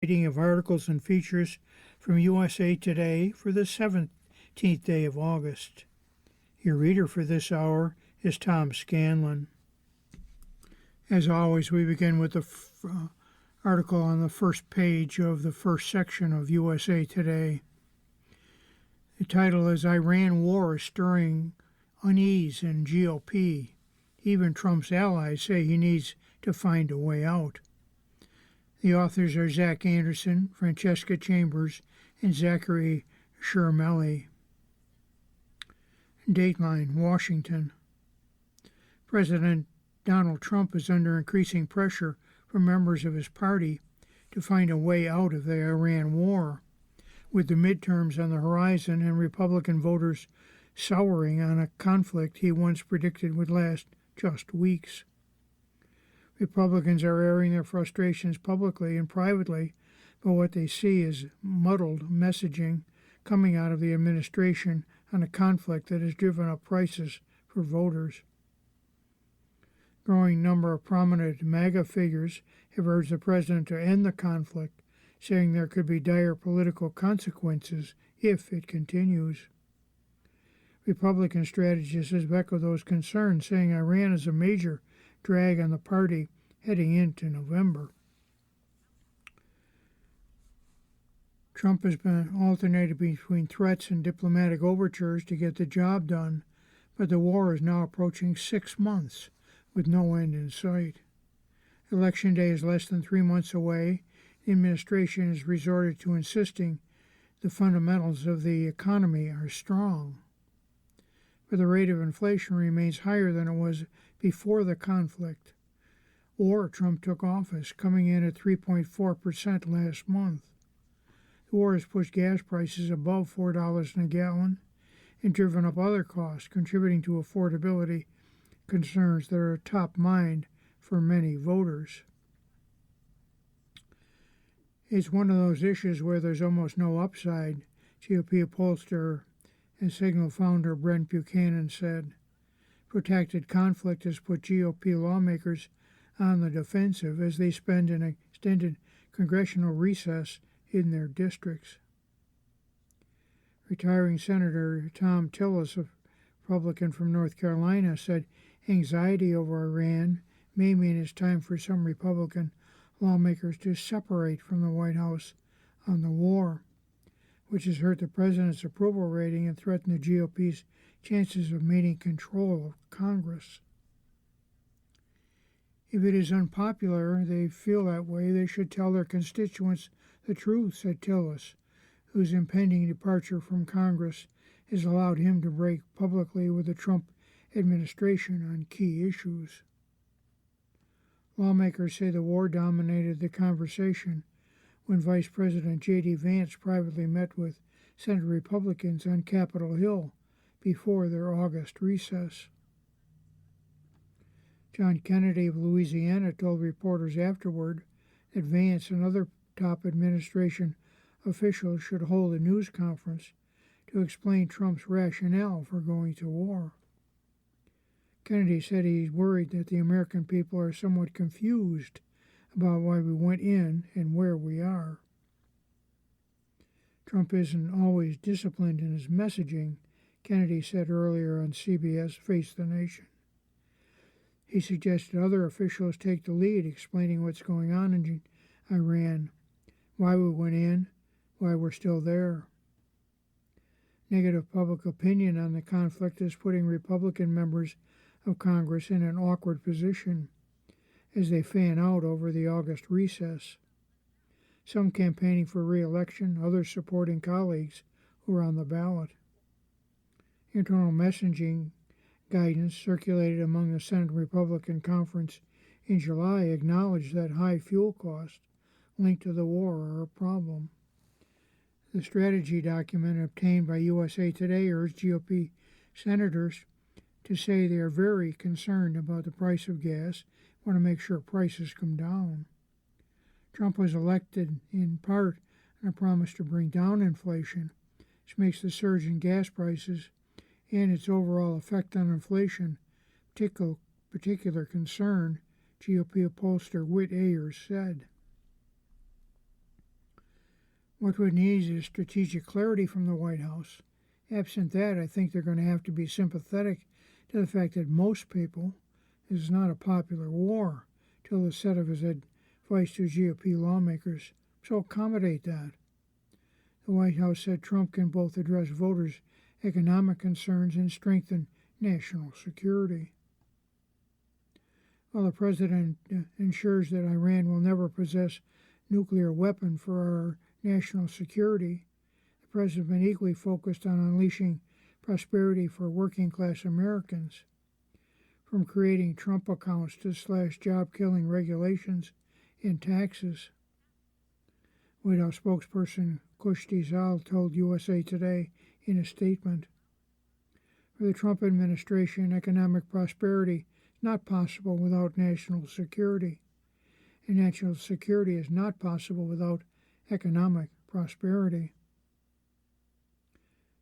reading of articles and features from USA Today for the 17th day of August. Your reader for this hour is Tom Scanlon. As always, we begin with the article on the first page of the first section of USA Today. The title is Iran War is Stirring Unease in GOP. Even Trump's allies say he needs to find a way out. The authors are Zach Anderson, Francesca Chambers, and Zachary Shermelli. Dateline, Washington. President Donald Trump is under increasing pressure from members of his party to find a way out of the Iran war, with the midterms on the horizon and Republican voters souring on a conflict he once predicted would last just weeks. Republicans are airing their frustrations publicly and privately, but what they see is muddled messaging coming out of the administration on a conflict that has driven up prices for voters. Growing number of prominent MAGA figures have urged the president to end the conflict, saying there could be dire political consequences if it continues. Republican strategists have echoed those concerns, saying Iran is a major drag on the party heading into November. Trump has been alternating between threats and diplomatic overtures to get the job done, but the war is now approaching 6 months with no end in sight. Election day is less than 3 months away. The administration has resorted to insisting the fundamentals of the economy are strong, but the rate of inflation remains higher than it was before the conflict, or Trump took office, coming in at 3.4% last month. The war has pushed gas prices above $4 a gallon and driven up other costs, contributing to affordability concerns that are top mind for many voters. It's one of those issues where there's almost no upside, GOP pollster and Signal founder Brent Buchanan said. Protracted conflict has put GOP lawmakers on the defensive as they spend an extended congressional recess in their districts. Retiring Senator Thom Tillis, a Republican from North Carolina, said anxiety over Iran may mean it's time for some Republican lawmakers to separate from the White House on the war, which has hurt the president's approval rating and threatened the GOP's chances of maintaining control of Congress. If it is unpopular, they feel that way, they should tell their constituents the truth, said Tillis, whose impending departure from Congress has allowed him to break publicly with the Trump administration on key issues. Lawmakers say the war dominated the conversation when Vice President J.D. Vance privately met with Senate Republicans on Capitol Hill before their August recess. John Kennedy of Louisiana told reporters afterward that Vance and other top administration officials should hold a news conference to explain Trump's rationale for going to war. Kennedy said he's worried that the American people are somewhat confused about why we went in and where we are. Trump isn't always disciplined in his messaging, Kennedy said earlier on CBS Face the Nation. He suggested other officials take the lead, explaining what's going on in Iran, why we went in, why we're still there. Negative public opinion on the conflict is putting Republican members of Congress in an awkward position as they fan out over the August recess, some campaigning for re-election, others supporting colleagues who are on the ballot. Internal messaging guidance circulated among the Senate Republican Conference in July acknowledged that high fuel costs linked to the war are a problem. The strategy document obtained by USA Today urged GOP senators to say they are very concerned about the price of gas, want to make sure prices come down. Trump was elected in part on a promise to bring down inflation, which makes the surge in gas prices and its overall effect on inflation particular concern, GOP pollster Whit Ayers said. What we need is strategic clarity from the White House. Absent that, I think they're going to have to be sympathetic to the fact that most people, this is not a popular war, till the set of his advice to GOP lawmakers, so accommodate that. The White House said Trump can both address voters' economic concerns and strengthen national security. While the president ensures that Iran will never possess nuclear weapon for our national security, the president has been equally focused on unleashing prosperity for working-class Americans, from creating Trump accounts to slash job-killing regulations and taxes. White House spokesperson Kushti Zal told USA Today in a statement, "For the Trump administration, economic prosperity is not possible without national security, and national security is not possible without economic prosperity."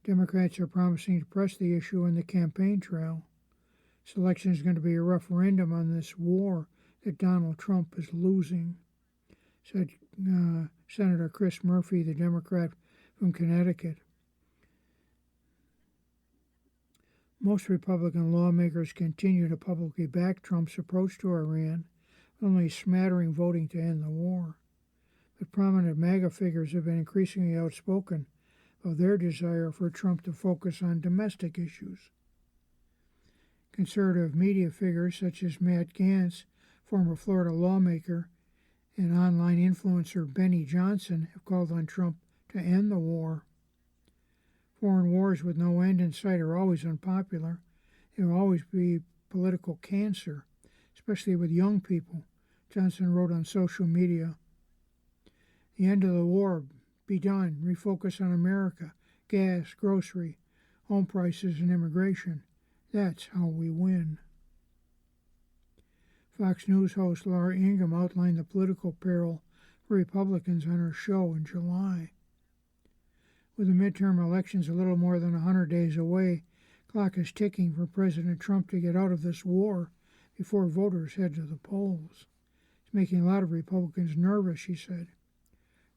Democrats are promising to press the issue on the campaign trail. This election is going to be a referendum on this war that Donald Trump is losing, said Senator Chris Murphy, the Democrat from Connecticut. Most Republican lawmakers continue to publicly back Trump's approach to Iran, only a smattering voting to end the war. But prominent MAGA figures have been increasingly outspoken of their desire for Trump to focus on domestic issues. Conservative media figures such as Matt Gaetz, former Florida lawmaker, and online influencer Benny Johnson have called on Trump to end the war. Foreign wars with no end in sight are always unpopular. They will always be political cancer, especially with young people, Johnson wrote on social media. The end of the war, be done, refocus on America, gas, grocery, home prices, and immigration. That's how we win. Fox News host Laura Ingraham outlined the political peril for Republicans on her show in July. With the midterm elections a little more than 100 days away, the clock is ticking for President Trump to get out of this war before voters head to the polls. It's making a lot of Republicans nervous, she said.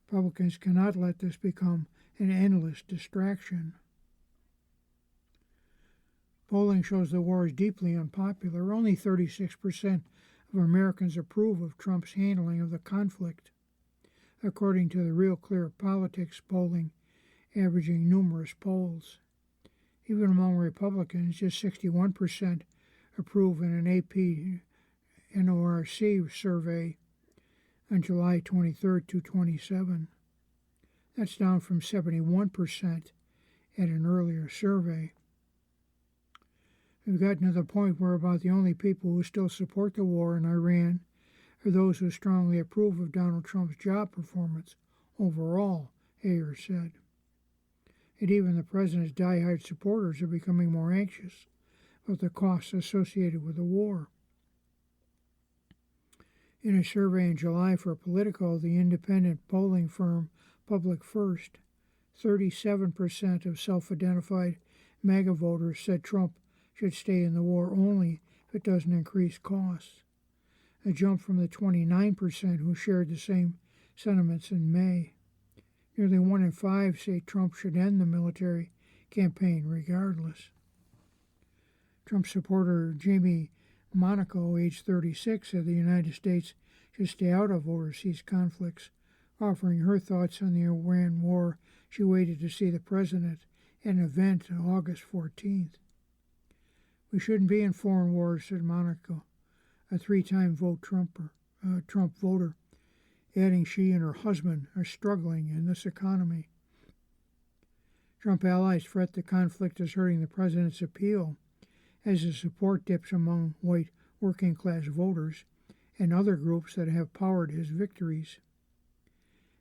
Republicans cannot let this become an endless distraction. Polling shows the war is deeply unpopular. Only 36% of Americans approve of Trump's handling of the conflict, according to the Real Clear Politics polling, averaging numerous polls. Even among Republicans, just 61% approve in an AP NORC survey on July 23rd to 27. That's down from 71% at an earlier survey. We've gotten to the point where about the only people who still support the war in Iran are those who strongly approve of Donald Trump's job performance overall, Ayer said. And even the president's diehard supporters are becoming more anxious about the costs associated with the war. In a survey in July for Politico, the independent polling firm Public First, 37% of self-identified MAGA voters said Trump should stay in the war only if it doesn't increase costs, a jump from the 29% who shared the same sentiments in May. Nearly 1 in 5 say Trump should end the military campaign regardless. Trump supporter Jamie Monaco, age 36, said the United States should stay out of overseas conflicts, offering her thoughts on the Iran war. She waited to see the president at an event on August 14th. "We shouldn't be in foreign wars," said Monaco, a 3-time Trump voter, adding she and her husband are struggling in this economy. Trump allies fret the conflict is hurting the president's appeal as his support dips among white working-class voters and other groups that have powered his victories.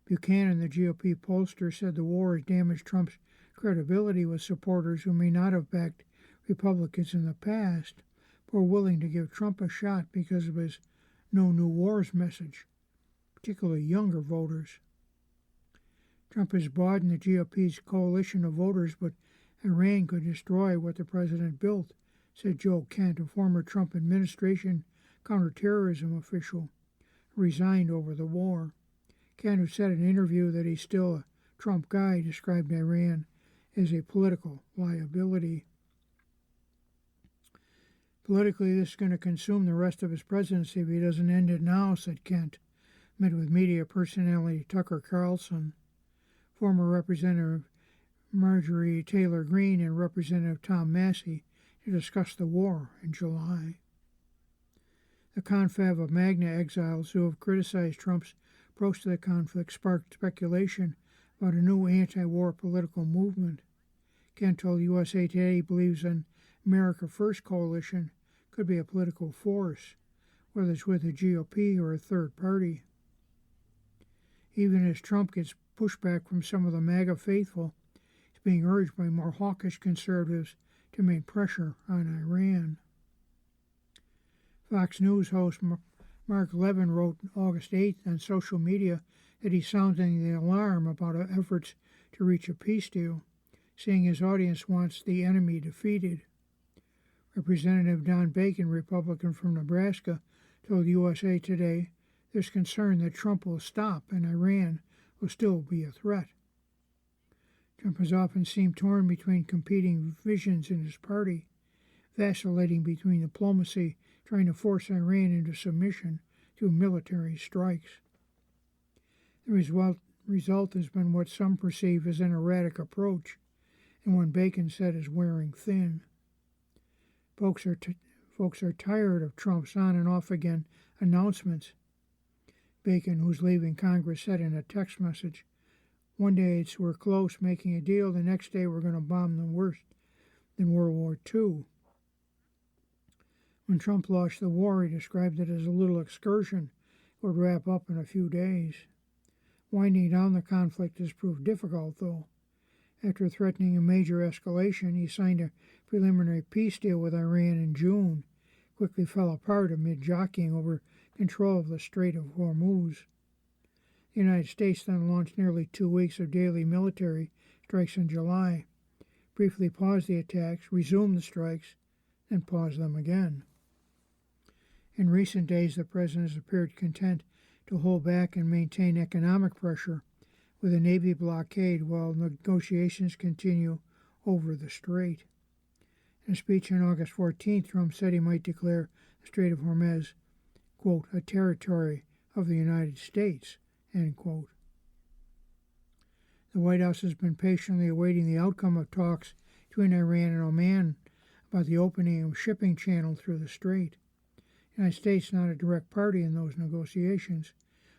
Buchanan, the GOP pollster, said the war has damaged Trump's credibility with supporters who may not have backed Republicans in the past, but were willing to give Trump a shot because of his "no new wars" message, particularly younger voters. Trump has broadened the GOP's coalition of voters, but Iran could destroy what the president built, said Joe Kent, a former Trump administration counterterrorism official who resigned over the war. Kent, who said in an interview that he's still a Trump guy described Iran as a political liability. Politically, this is going to consume the rest of his presidency if he doesn't end it now, said Kent, met with media personality Tucker Carlson, former Representative Marjorie Taylor Greene, and Representative Tom Massey to discuss the war in July. The confab of MAGA exiles who have criticized Trump's approach to the conflict sparked speculation about a new anti-war political movement. Kent told USA Today he believes an America First coalition could be a political force, whether it's with the GOP or a third party. Even as Trump gets pushback from some of the MAGA faithful, he's being urged by more hawkish conservatives to make pressure on Iran. Fox News host Mark Levin wrote August 8th on social media that he's sounding the alarm about efforts to reach a peace deal, saying his audience wants the enemy defeated. Representative Don Bacon, Republican from Nebraska, told USA Today there's concern that Trump will stop and Iran will still be a threat. Trump has often seemed torn between competing visions in his party, vacillating between diplomacy, trying to force Iran into submission through military strikes. The result has been what some perceive as an erratic approach, and one Bacon said is wearing thin. Folks are tired of Trump's on and off again announcements. Bacon, who's leaving Congress, said in a text message, "One day we're close making a deal, the next day we're going to bomb them worse than World War II. When Trump launched the war, he described it as a little excursion. It would wrap up in a few days. Winding down the conflict has proved difficult, though. After threatening a major escalation, he signed a preliminary peace deal with Iran in June, quickly fell apart amid jockeying over control of the Strait of Hormuz. The United States then launched nearly 2 weeks of daily military strikes in July, briefly paused the attacks, resumed the strikes, and paused them again. In recent days, the president has appeared content to hold back and maintain economic pressure with a Navy blockade while negotiations continue over the strait. In a speech on August 14th, Trump said he might declare the Strait of Hormuz, quote, a territory of the United States, end quote. The White House has been patiently awaiting the outcome of talks between Iran and Oman about the opening of a shipping channel through the strait. The United States is not a direct party in those negotiations,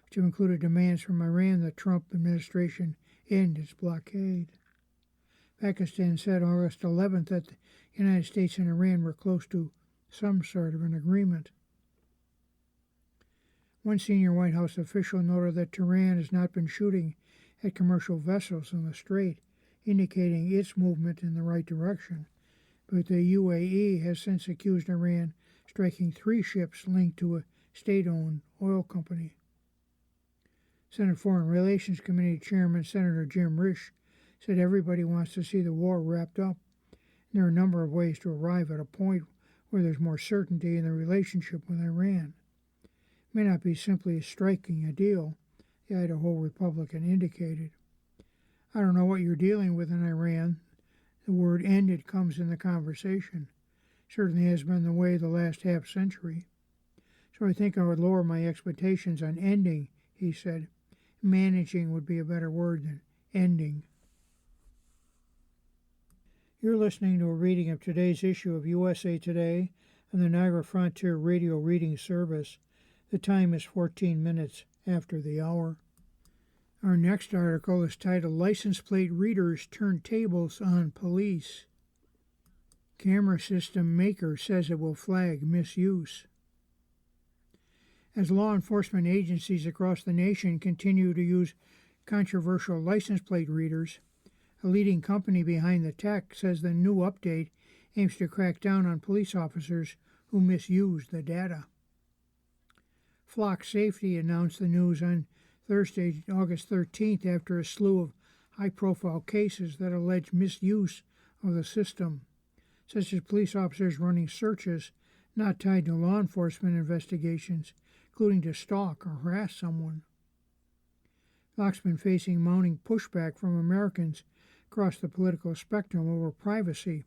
which have included demands from Iran that the Trump administration end its blockade. Pakistan said August 11th that the United States and Iran were close to some sort of an agreement. One senior White House official noted that Tehran has not been shooting at commercial vessels in the strait, indicating its movement in the right direction, but the UAE has since accused Iran of striking 3 ships linked to a state-owned oil company. Senate Foreign Relations Committee Chairman Senator Jim Risch said everybody wants to see the war wrapped up. There are a number of ways to arrive at a point where there's more certainty in the relationship with Iran. It may not be simply striking a deal, the Idaho Republican indicated. I don't know what you're dealing with in Iran. The word ended comes in the conversation. Certainly has been the way the last half century. So I think I would lower my expectations on ending, he said. Managing would be a better word than ending. You're listening to a reading of today's issue of USA Today on the Niagara Frontier Radio Reading Service. The time is 14 minutes after the hour. Our next article is titled License Plate Readers Turn Tables on Police. Camera system maker says it will flag misuse. As law enforcement agencies across the nation continue to use controversial license plate readers, a leading company behind the tech says the new update aims to crack down on police officers who misuse the data. Flock Safety announced the news on Thursday, August 13th, after a slew of high-profile cases that allege misuse of the system, such as police officers running searches not tied to law enforcement investigations, including to stalk or harass someone. Flock's been facing mounting pushback from Americans across the political spectrum over privacy,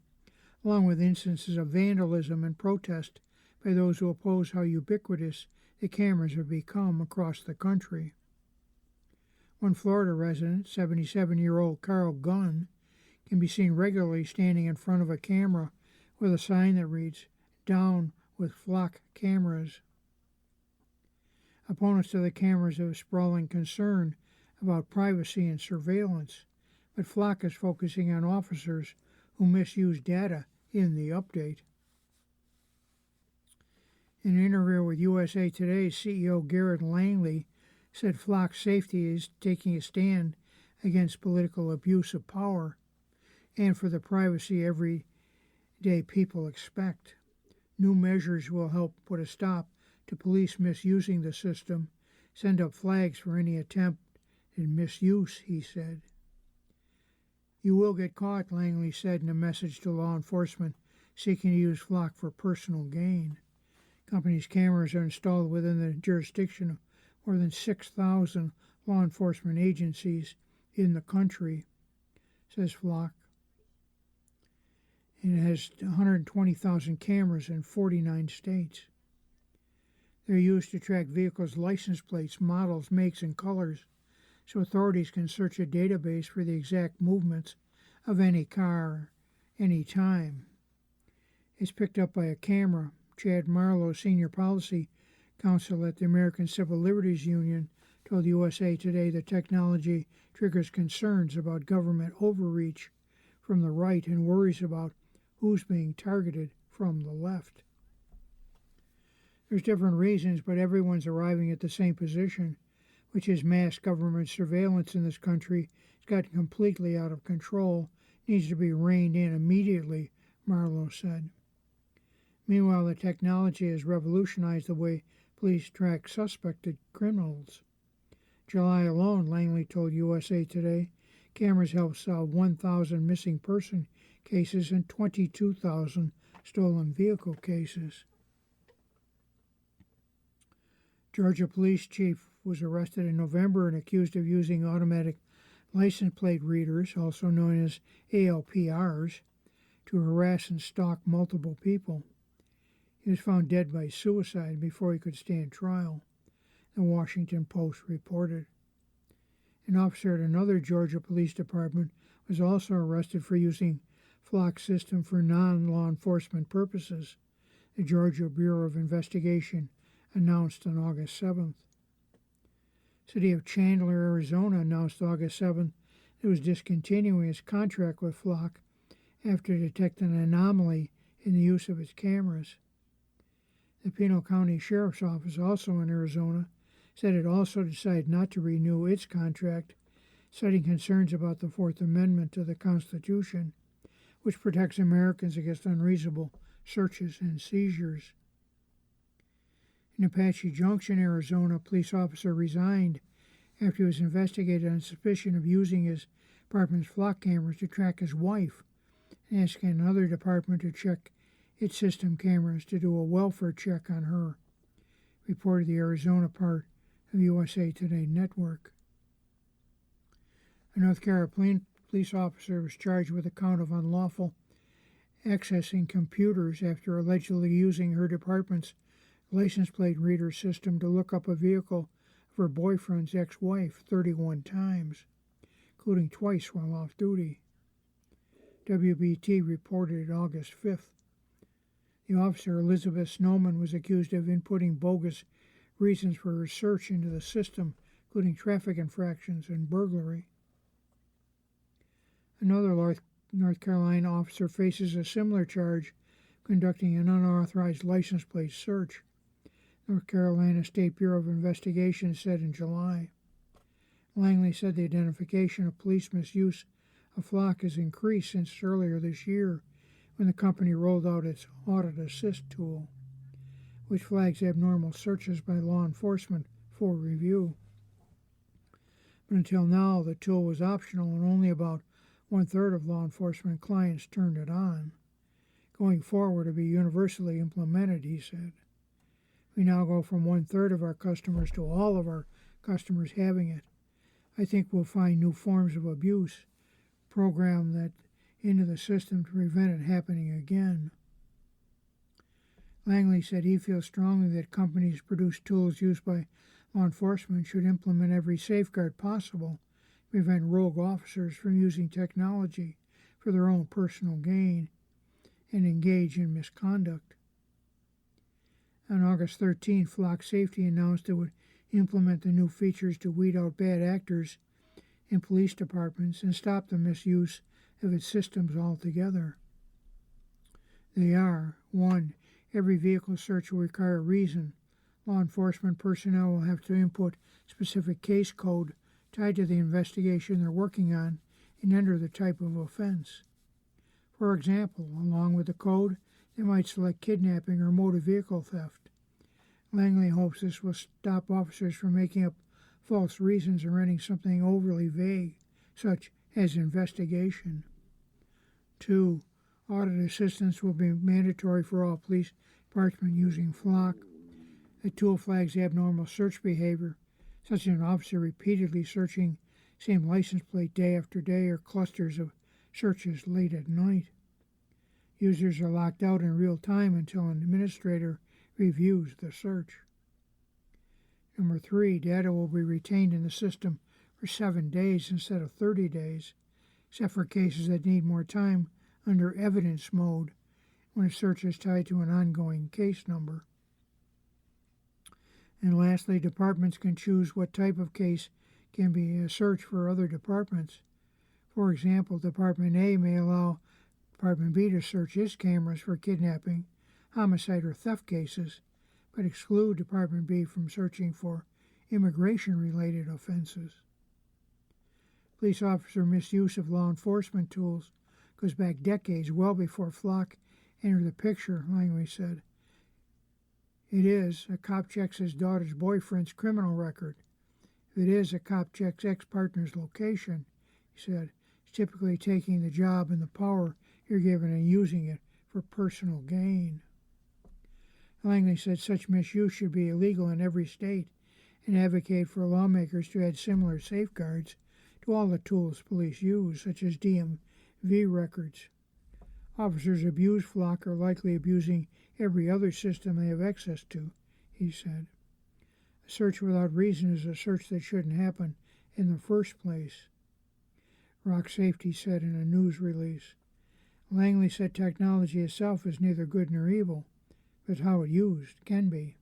along with instances of vandalism and protest by those who oppose how ubiquitous the cameras have become across the country. One Florida resident, 77-year-old Carl Gunn, can be seen regularly standing in front of a camera with a sign that reads, "Down with Flock cameras." Opponents of the cameras have a sprawling concern about privacy and surveillance, but Flock is focusing on officers who misuse data in the update. In an interview with USA Today's CEO Garrett Langley said Flock's safety is taking a stand against political abuse of power and for the privacy everyday people expect. New measures will help put a stop to police misusing the system, send up flags for any attempt at misuse, he said. "You will get caught," Langley said in a message to law enforcement seeking to use Flock for personal gain. Company's cameras are installed within the jurisdiction of more than 6,000 law enforcement agencies in the country, says Flock. It has 120,000 cameras in 49 states. They're used to track vehicles' license plates, models, makes, and colors, so authorities can search a database for the exact movements of any car, any time. It's picked up by a camera. Chad Marlowe, senior policy counsel at the American Civil Liberties Union, told USA Today the technology triggers concerns about government overreach from the right and worries about who's being targeted from the left. There's different reasons, but everyone's arriving at the same position, which is mass government surveillance in this country has gotten completely out of control, needs to be reined in immediately, Marlowe said. Meanwhile, the technology has revolutionized the way police track suspected criminals. July alone, Langley told USA Today, cameras helped solve 1,000 missing person cases and 22,000 stolen vehicle cases. Georgia police chief was arrested in November and accused of using automatic license plate readers, also known as ALPRs, to harass and stalk multiple people. He was found dead by suicide before he could stand trial, the Washington Post reported. An officer at another Georgia police department was also arrested for using Flock's system for non-law enforcement purposes, the Georgia Bureau of Investigation announced on August 7th. City of Chandler, Arizona announced August 7th it was discontinuing its contract with Flock after detecting an anomaly in the use of its cameras. The Pinal County Sheriff's Office, also in Arizona, said it also decided not to renew its contract, citing concerns about the Fourth Amendment to the Constitution, which protects Americans against unreasonable searches and seizures. In Apache Junction, Arizona, a police officer resigned after he was investigated on suspicion of using his department's Flock cameras to track his wife, and asking another department to check its system cameras to do a welfare check on her, reported the Arizona part of USA Today Network. A North Carolina police officer was charged with a count of unlawful accessing computers after allegedly using her department's license plate reader system to look up a vehicle of her boyfriend's ex-wife 31 times, including twice while off duty. WBT reported August 5th. The officer, Elizabeth Snowman, was accused of inputting bogus reasons for her search into the system, including traffic infractions and burglary. Another North Carolina officer faces a similar charge conducting an unauthorized license plate search, North Carolina State Bureau of Investigation said in July. Langley said the identification of police misuse of Flock has increased since earlier this year when the company rolled out its Audit Assist tool, which flags abnormal searches by law enforcement for review. But until now, the tool was optional and only about 1/3 of law enforcement clients turned it on. Going forward, it will be universally implemented, he said. We now go from 1/3 of our customers to all of our customers having it. I think we'll find new forms of abuse, program that into the system to prevent it happening again. Langley said he feels strongly that companies produce tools used by law enforcement should implement every safeguard possible to prevent rogue officers from using technology for their own personal gain and engage in misconduct. On August 13, Flock Safety announced it would implement the new features to weed out bad actors in police departments and stop the misuse of its systems altogether. They are: 1. Every vehicle search will require a reason. Law enforcement personnel will have to input specific case code tied to the investigation they're working on and enter the type of offense. For example, along with the code, they might select kidnapping or motor vehicle theft. Langley hopes this will stop officers from making up false reasons or entering something overly vague, such as investigation. 2. Audit assistance will be mandatory for all police departments using Flock. The tool flags abnormal search behavior, such as an officer repeatedly searching same license plate day after day or clusters of searches late at night. Users are locked out in real time until an administrator reviews the search. 3. Data will be retained in the system for 7 days instead of 30 days, except for cases that need more time under evidence mode when a search is tied to an ongoing case number. And lastly, departments can choose what type of case can be a search for other departments. For example, Department A may allow Department B to search its cameras for kidnapping, homicide, or theft cases, but exclude Department B from searching for immigration-related offenses. Police officer misuse of law enforcement tools goes back decades, well before Flock entered the picture, Langley said. It is, a cop checks his daughter's boyfriend's criminal record. If it is, a cop checks ex-partner's location, he said. It's typically taking the job and the power you're given and using it for personal gain. Langley said such misuse should be illegal in every state and advocate for lawmakers to add similar safeguards to all the tools police use, such as DMV records. Officers abuse Flock are likely abusing every other system they have access to, he said. A search without reason is a search that shouldn't happen in the first place, Rock Safety said in a news release. Langley said technology itself is neither good nor evil, but how it used can be.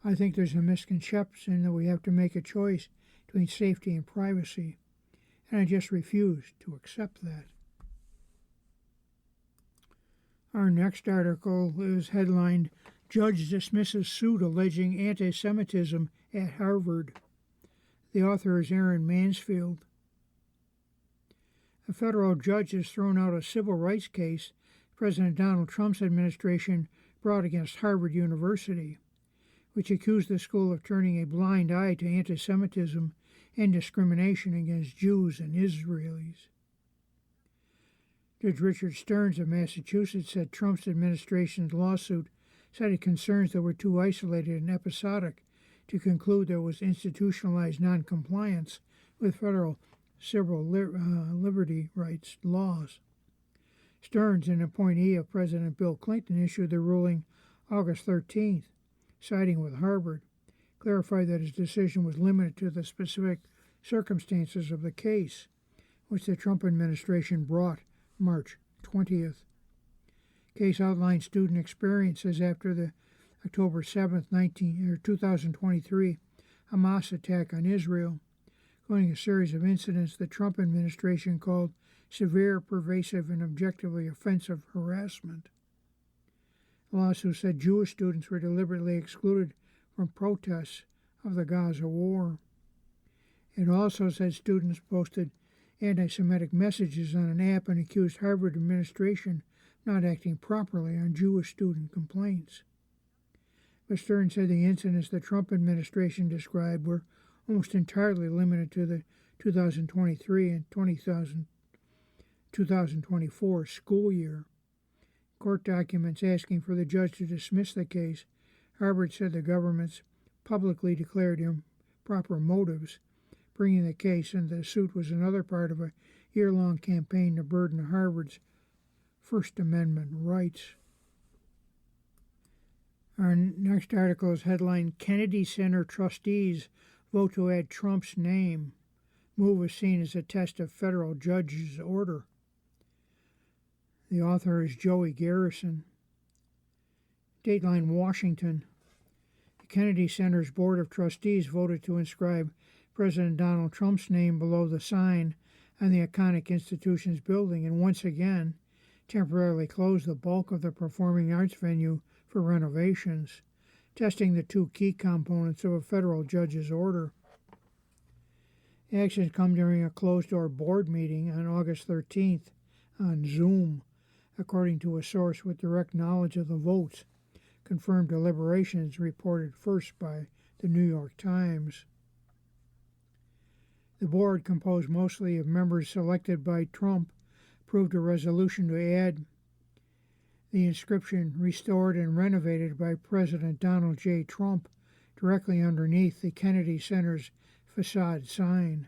I think there's a misconception that we have to make a choice between safety and privacy, and I just refuse to accept that. Our next article is headlined, Judge Dismisses Suit Alleging Anti-Semitism at Harvard. The author is Aaron Mansfield. A federal judge has thrown out a civil rights case President Donald Trump's administration brought against Harvard University, which accused the school of turning a blind eye to anti-Semitism and discrimination against Jews and Israelis. Judge Richard Stearns of Massachusetts said Trump's administration's lawsuit cited concerns that were too isolated and episodic to conclude there was institutionalized noncompliance with federal civil liberty rights laws. Stearns, an appointee of President Bill Clinton, issued the ruling August 13th, siding with Harvard, clarified that his decision was limited to the specific circumstances of the case, which the Trump administration brought March 20th. Case outlines student experiences after the October 7th, 2023 Hamas attack on Israel, including a series of incidents the Trump administration called severe, pervasive, and objectively offensive harassment. The lawsuit said Jewish students were deliberately excluded from protests of the Gaza war. It also said students posted anti-Semitic messages on an app and accused Harvard administration not acting properly on Jewish student complaints. But Stern said the incidents the Trump administration described were almost entirely limited to the 2023 and 2024 school year. Court documents asking for the judge to dismiss the case, Harvard said the government's publicly declared improper motives bringing the case, and the suit was another part of a year-long campaign to burden Harvard's First Amendment rights. Our next article is headlined, Kennedy Center trustees vote to add Trump's name. Move is seen as a test of federal judge's order. The author is Joey Garrison. Dateline, Washington. The Kennedy Center's Board of Trustees voted to inscribe President Donald Trump's name below the sign on the iconic institution's building, and once again temporarily closed the bulk of the performing arts venue for renovations, testing the two key components of a federal judge's order. Actions come during a closed-door board meeting on August 13th on Zoom, according to a source with direct knowledge of the votes. Confirmed deliberations reported first by the New York Times. The board, composed mostly of members selected by Trump, approved a resolution to add the inscription restored and renovated by President Donald J. Trump directly underneath the Kennedy Center's facade sign.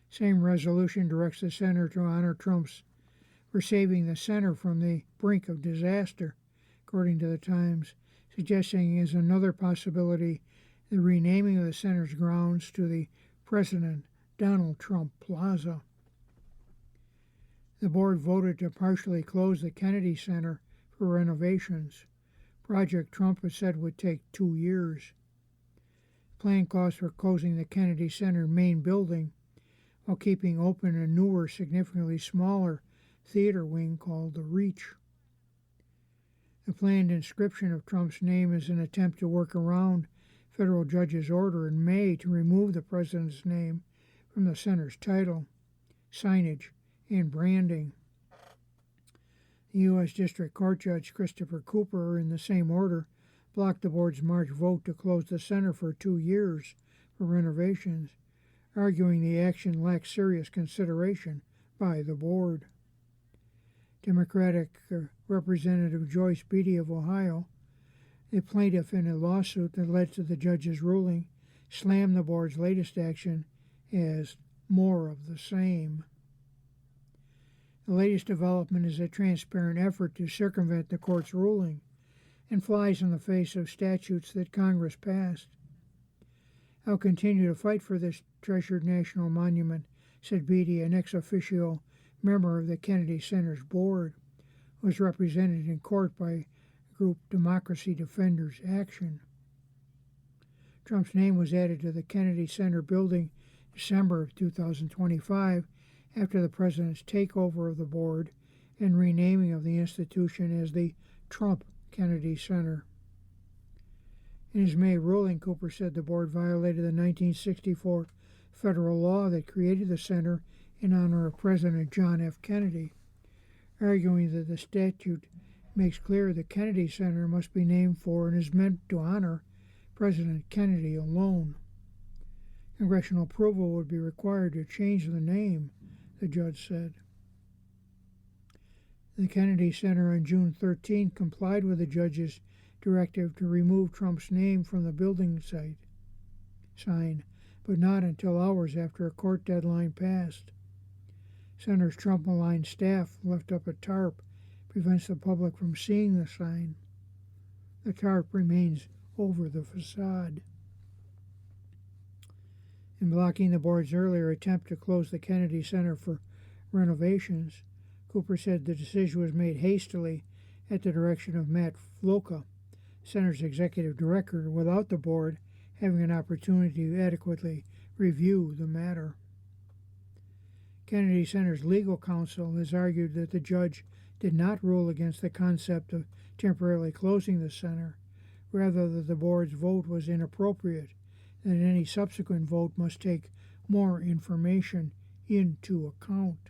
Same resolution directs the center to honor Trump's for saving the center from the brink of disaster, according to the Times, suggesting as another possibility the renaming of the center's grounds to the President Donald Trump Plaza. The board voted to partially close the Kennedy Center for renovations. Project Trump has said would take 2 years. Plan calls for closing the Kennedy Center main building while keeping open a newer, significantly smaller theater wing called the Reach. The planned inscription of Trump's name is an attempt to work around federal judge's order in May to remove the president's name from the center's title, signage, and branding. The U.S. District Court Judge Christopher Cooper, in the same order, blocked the board's March vote to close the center for 2 years for renovations, arguing the action lacked serious consideration by the board. Democratic Representative Joyce Beatty of Ohio, the plaintiff in a lawsuit that led to the judge's ruling, slammed the board's latest action as more of the same. The latest development is a transparent effort to circumvent the court's ruling and flies in the face of statutes that Congress passed. I'll continue to fight for this treasured national monument, said Beatty, an ex officio member of the Kennedy Center's board, who was represented in court by group Democracy Defenders Action. Trump's name was added to the Kennedy Center building in December of 2025 after the president's takeover of the board and renaming of the institution as the Trump Kennedy Center. In his May ruling, Cooper said the board violated the 1964 federal law that created the center in honor of President John F. Kennedy, arguing that the statute makes clear the Kennedy Center must be named for and is meant to honor President Kennedy alone. Congressional approval would be required to change the name, the judge said. The Kennedy Center on June 13 complied with the judge's directive to remove Trump's name from the building sign, but not until hours after a court deadline passed. Center's Trump-aligned staff left up a tarp, prevents the public from seeing the sign. The tarp remains over the facade. In blocking the board's earlier attempt to close the Kennedy Center for renovations, Cooper said the decision was made hastily at the direction of Matt Floca, Center's executive director, without the board having an opportunity to adequately review the matter. Kennedy Center's legal counsel has argued that the judge did not rule against the concept of temporarily closing the center, rather that the board's vote was inappropriate, and any subsequent vote must take more information into account.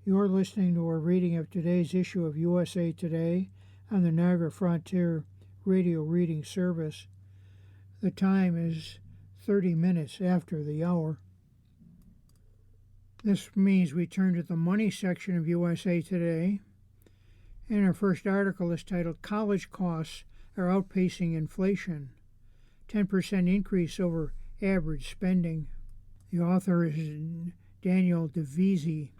You're listening to a reading of today's issue of USA Today on the Niagara Frontier Radio Reading Service. The time is 30 minutes after the hour. This means we turn to the money section of USA Today. And our first article is titled, College Costs Are Outpacing Inflation. 10% increase over average spending. The author is Daniel DeVisi.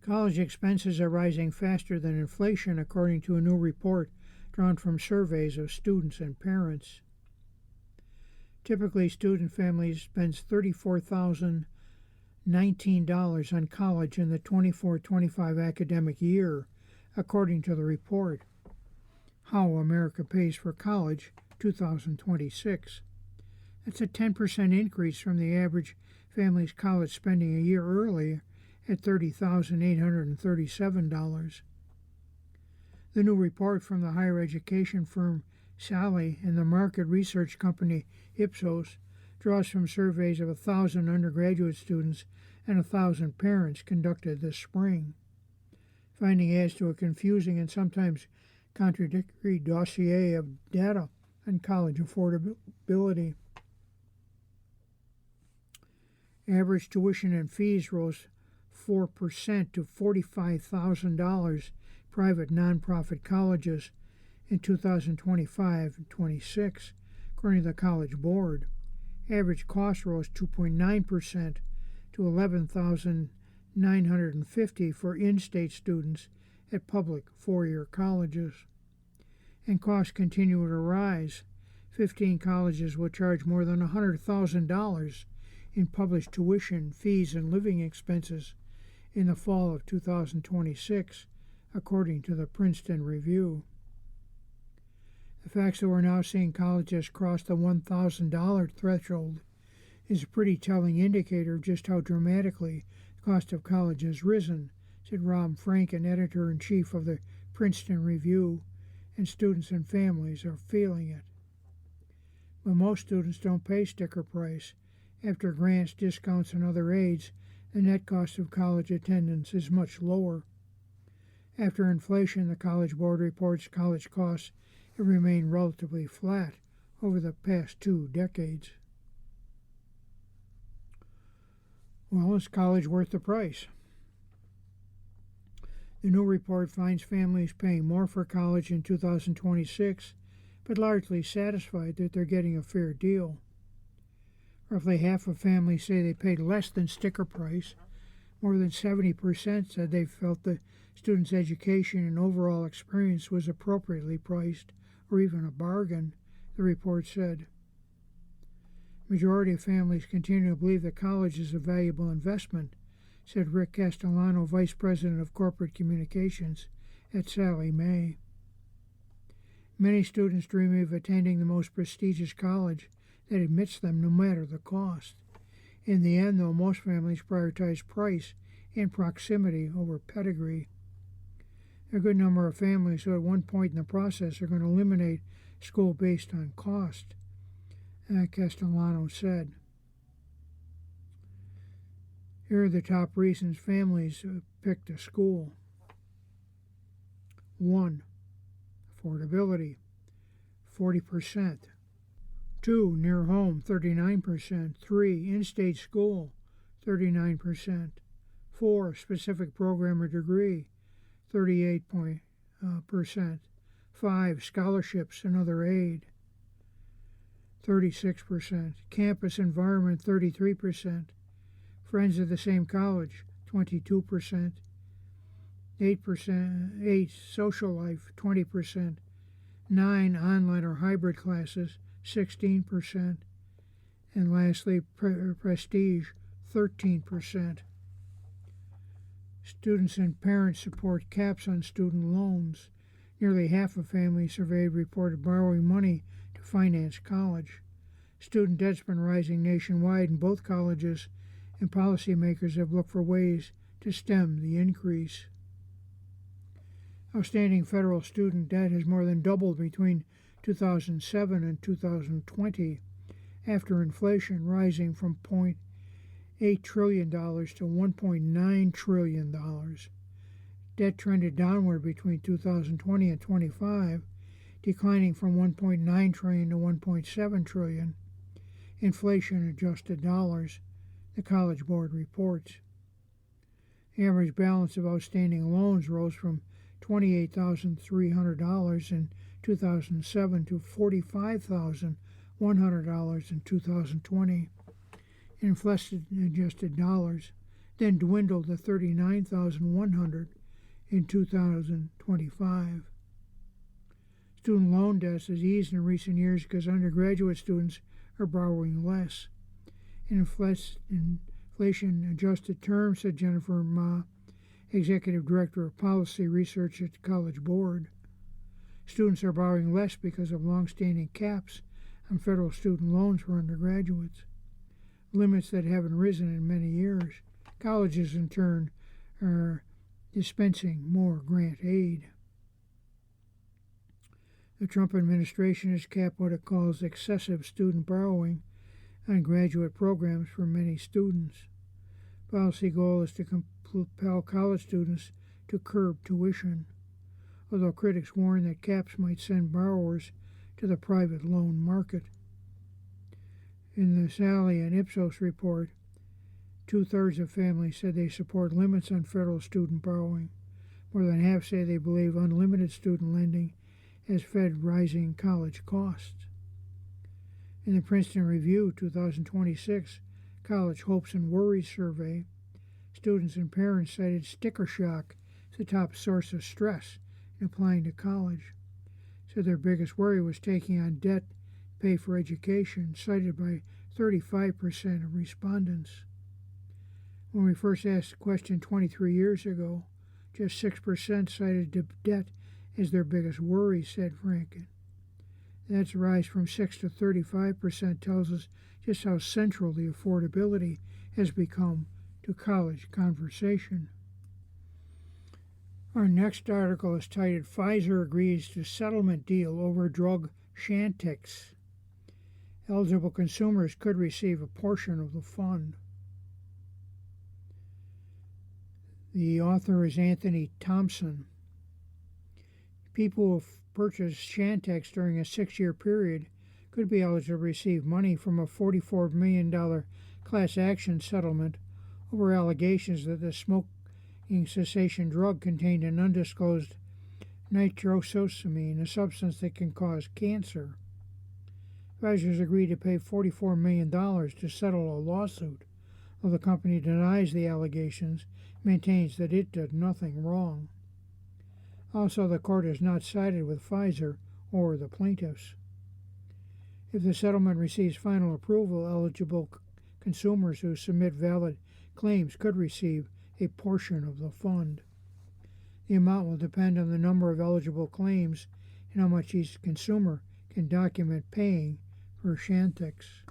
College expenses are rising faster than inflation, according to a new report drawn from surveys of students and parents. Typically, student families spend $34,019 on college in the 24-25 academic year, according to the report, How America Pays for College 2026. That's a 10% increase from the average family's college spending a year earlier at $30,837. The new report from the higher education firm Sally and the market research company Ipsos draws from surveys of 1,000 undergraduate students and 1,000 parents conducted this spring. Finding adds to a confusing and sometimes contradictory dossier of data on college affordability. Average tuition and fees rose 4% to $45,000 private nonprofit colleges in 2025-26, according to the College Board. Average cost rose 2.9% to $11,950 for in-state students at public four-year colleges. And costs continue to rise. 15 colleges will charge more than $100,000 in published tuition, fees, and living expenses in the fall of 2026, according to the Princeton Review. The fact that we're now seeing colleges cross the $1,000 threshold is a pretty telling indicator of just how dramatically the cost of college has risen, said Rob Franken, editor-in-chief of the Princeton Review, and students and families are feeling it. But most students don't pay sticker price. After grants, discounts, and other aids, the net cost of college attendance is much lower. After inflation, the College Board reports college costs have remained relatively flat over the past 2 decades. Well, is college worth the price? The new report finds families paying more for college in 2026, but largely satisfied that they're getting a fair deal. Roughly half of families say they paid less than sticker price. More than 70% said they felt the student's education and overall experience was appropriately priced, or even a bargain, the report said. Majority of families continue to believe that college is a valuable investment, said Rick Castellano, Vice President of Corporate Communications at Sallie Mae. Many students dream of attending the most prestigious college that admits them no matter the cost. In the end, though, most families prioritize price and proximity over pedigree. A good number of families who at one point in the process are going to eliminate school based on cost, Castellano said. Here are the top reasons families picked a school. 1. Affordability, 40%. 2. Near home, 39%. 3. In-state school, 39%. 4. Specific program or degree, 38%. 5. Scholarships and other aid, 36%. Campus environment, 33%. Friends of the same college, 22%. 8. Social life, 20%. 9. Online or hybrid classes, 16%. And lastly, prestige, 13%. Students and parents support caps on student loans. Nearly half of families surveyed reported borrowing money to finance college. Student debt's been rising nationwide in both colleges, and policymakers have looked for ways to stem the increase. Outstanding federal student debt has more than doubled between 2007 and 2020, after inflation rising from $0.8 trillion to $1.9 trillion. Debt trended downward between 2020 and 25, declining from $1.9 trillion to $1.7 trillion. Inflation-adjusted dollars, the College Board reports. The average balance of outstanding loans rose from $28,300 in 2007 to $45,100 in 2020 in inflation-adjusted dollars, then dwindled to $39,100 in 2025. Student loan debt has eased in recent years because undergraduate students are borrowing less. In inflation-adjusted terms, said Jennifer Ma, Executive Director of Policy Research at the College Board, students are borrowing less because of long-standing caps on federal student loans for undergraduates, limits that haven't risen in many years. Colleges, in turn, are dispensing more grant aid. The Trump administration has capped what it calls excessive student borrowing on graduate programs for many students. Policy goal is to compel college students to curb tuition, although critics warn that caps might send borrowers to the private loan market. In the Sally and Ipsos report, 2/3 of families said they support limits on federal student borrowing. More than half say they believe unlimited student lending has fed rising college costs. In the Princeton Review 2026 College Hopes and Worries survey, students and parents cited sticker shock as the top source of stress in applying to college. Said their biggest worry was taking on debt to pay for education, cited by 35% of respondents. When we first asked the question 23 years ago, just 6% cited debt as their biggest worry, said Franken. That's a rise from 6 to 35% tells us just how central the affordability has become to college conversation. Our next article is titled Pfizer Agrees to Settlement Deal Over Drug Chantix. Eligible consumers could receive a portion of the fund. The author is Anthony Thompson. People who have purchased Chantix during a 6-year period could be eligible to receive money from a $44 million class action settlement over allegations that the smoking cessation drug contained an undisclosed nitrosamine, a substance that can cause cancer. Pfizer's agreed to pay $44 million to settle a lawsuit, though the company denies the allegations, maintains that it did nothing wrong. Also, the court has not sided with Pfizer or the plaintiffs. If the settlement receives final approval, eligible consumers who submit valid claims could receive a portion of the fund. The amount will depend on the number of eligible claims and how much each consumer can document paying for Chantix.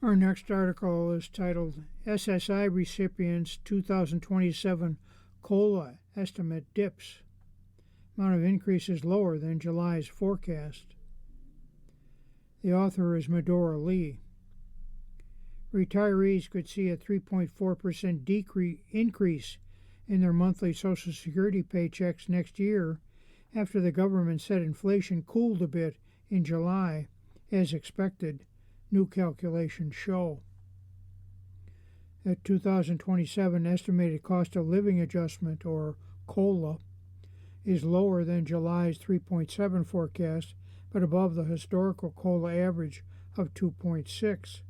Our next article is titled SSI Recipients 2027 COLA Estimate Dips. Amount of increase is lower than July's forecast. The author is Medora Lee. Retirees could see a 3.4% increase in their monthly Social Security paychecks next year after the government said inflation cooled a bit in July, as expected, new calculations show. The 2027 estimated cost of living adjustment, or COLA, is lower than July's 3.7 forecast, but above the historical COLA average of 2.6.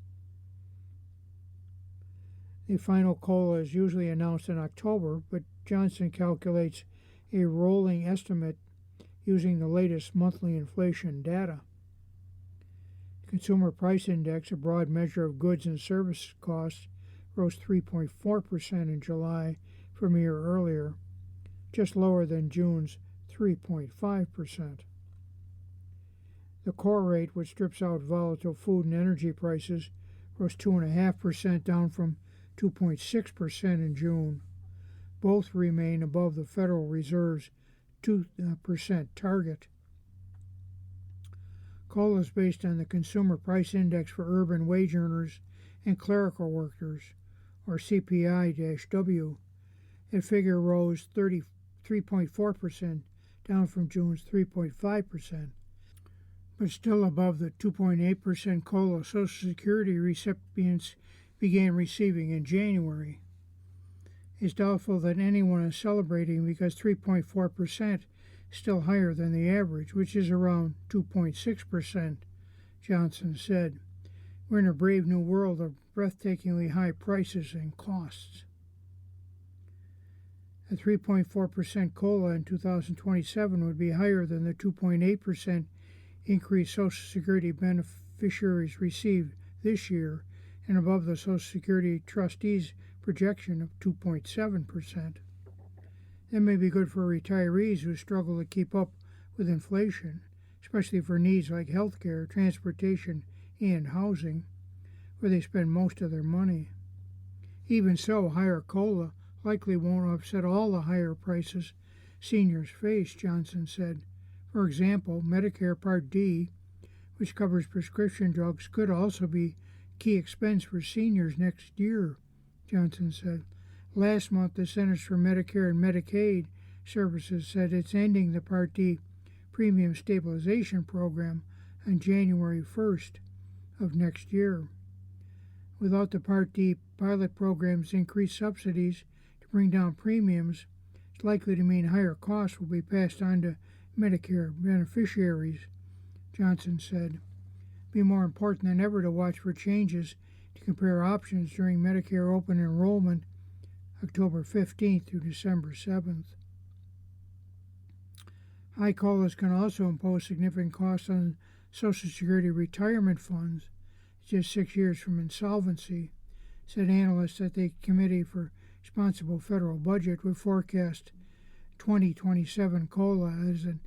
The final COLA is usually announced in October, but Johnson calculates a rolling estimate using the latest monthly inflation data. Consumer Price Index, a broad measure of goods and service costs, rose 3.4% in July from a year earlier, just lower than June's 3.5%. The core rate, which strips out volatile food and energy prices, rose 2.5%, down from 2.6% in June. Both remain above the Federal Reserve's 2% target. COLA is based on the Consumer Price Index for urban wage earners and clerical workers, or CPI-W. That figure rose 3.4%, down from June's 3.5%, but still above the 2.8% COLA Social Security recipients began receiving in January. It's doubtful that anyone is celebrating because 3.4% still higher than the average, which is around 2.6%, Johnson said. We're in a brave new world of breathtakingly high prices and costs. A 3.4% COLA in 2027 would be higher than the 2.8% increase Social Security beneficiaries received this year and above the Social Security trustees' projection of 2.7%. That may be good for retirees who struggle to keep up with inflation, especially for needs like health care, transportation, and housing, where they spend most of their money. Even so, higher COLA likely won't offset all the higher prices seniors face, Johnson said. For example, Medicare Part D, which covers prescription drugs, could also be key expense for seniors next year, Johnson said. Last month, the Centers for Medicare and Medicaid Services said it's ending the Part D premium stabilization program on January 1st of next year. Without the Part D pilot program's increased subsidies to bring down premiums, it's likely to mean higher costs will be passed on to Medicare beneficiaries, Johnson said. It'll be more important than ever to watch for changes to compare options during Medicare open enrollment October 15th through December 7th. High COLAs can also impose significant costs on Social Security retirement funds just 6 years from insolvency, said analysts at the Committee for Responsible Federal Budget would forecast 2027 COLA as an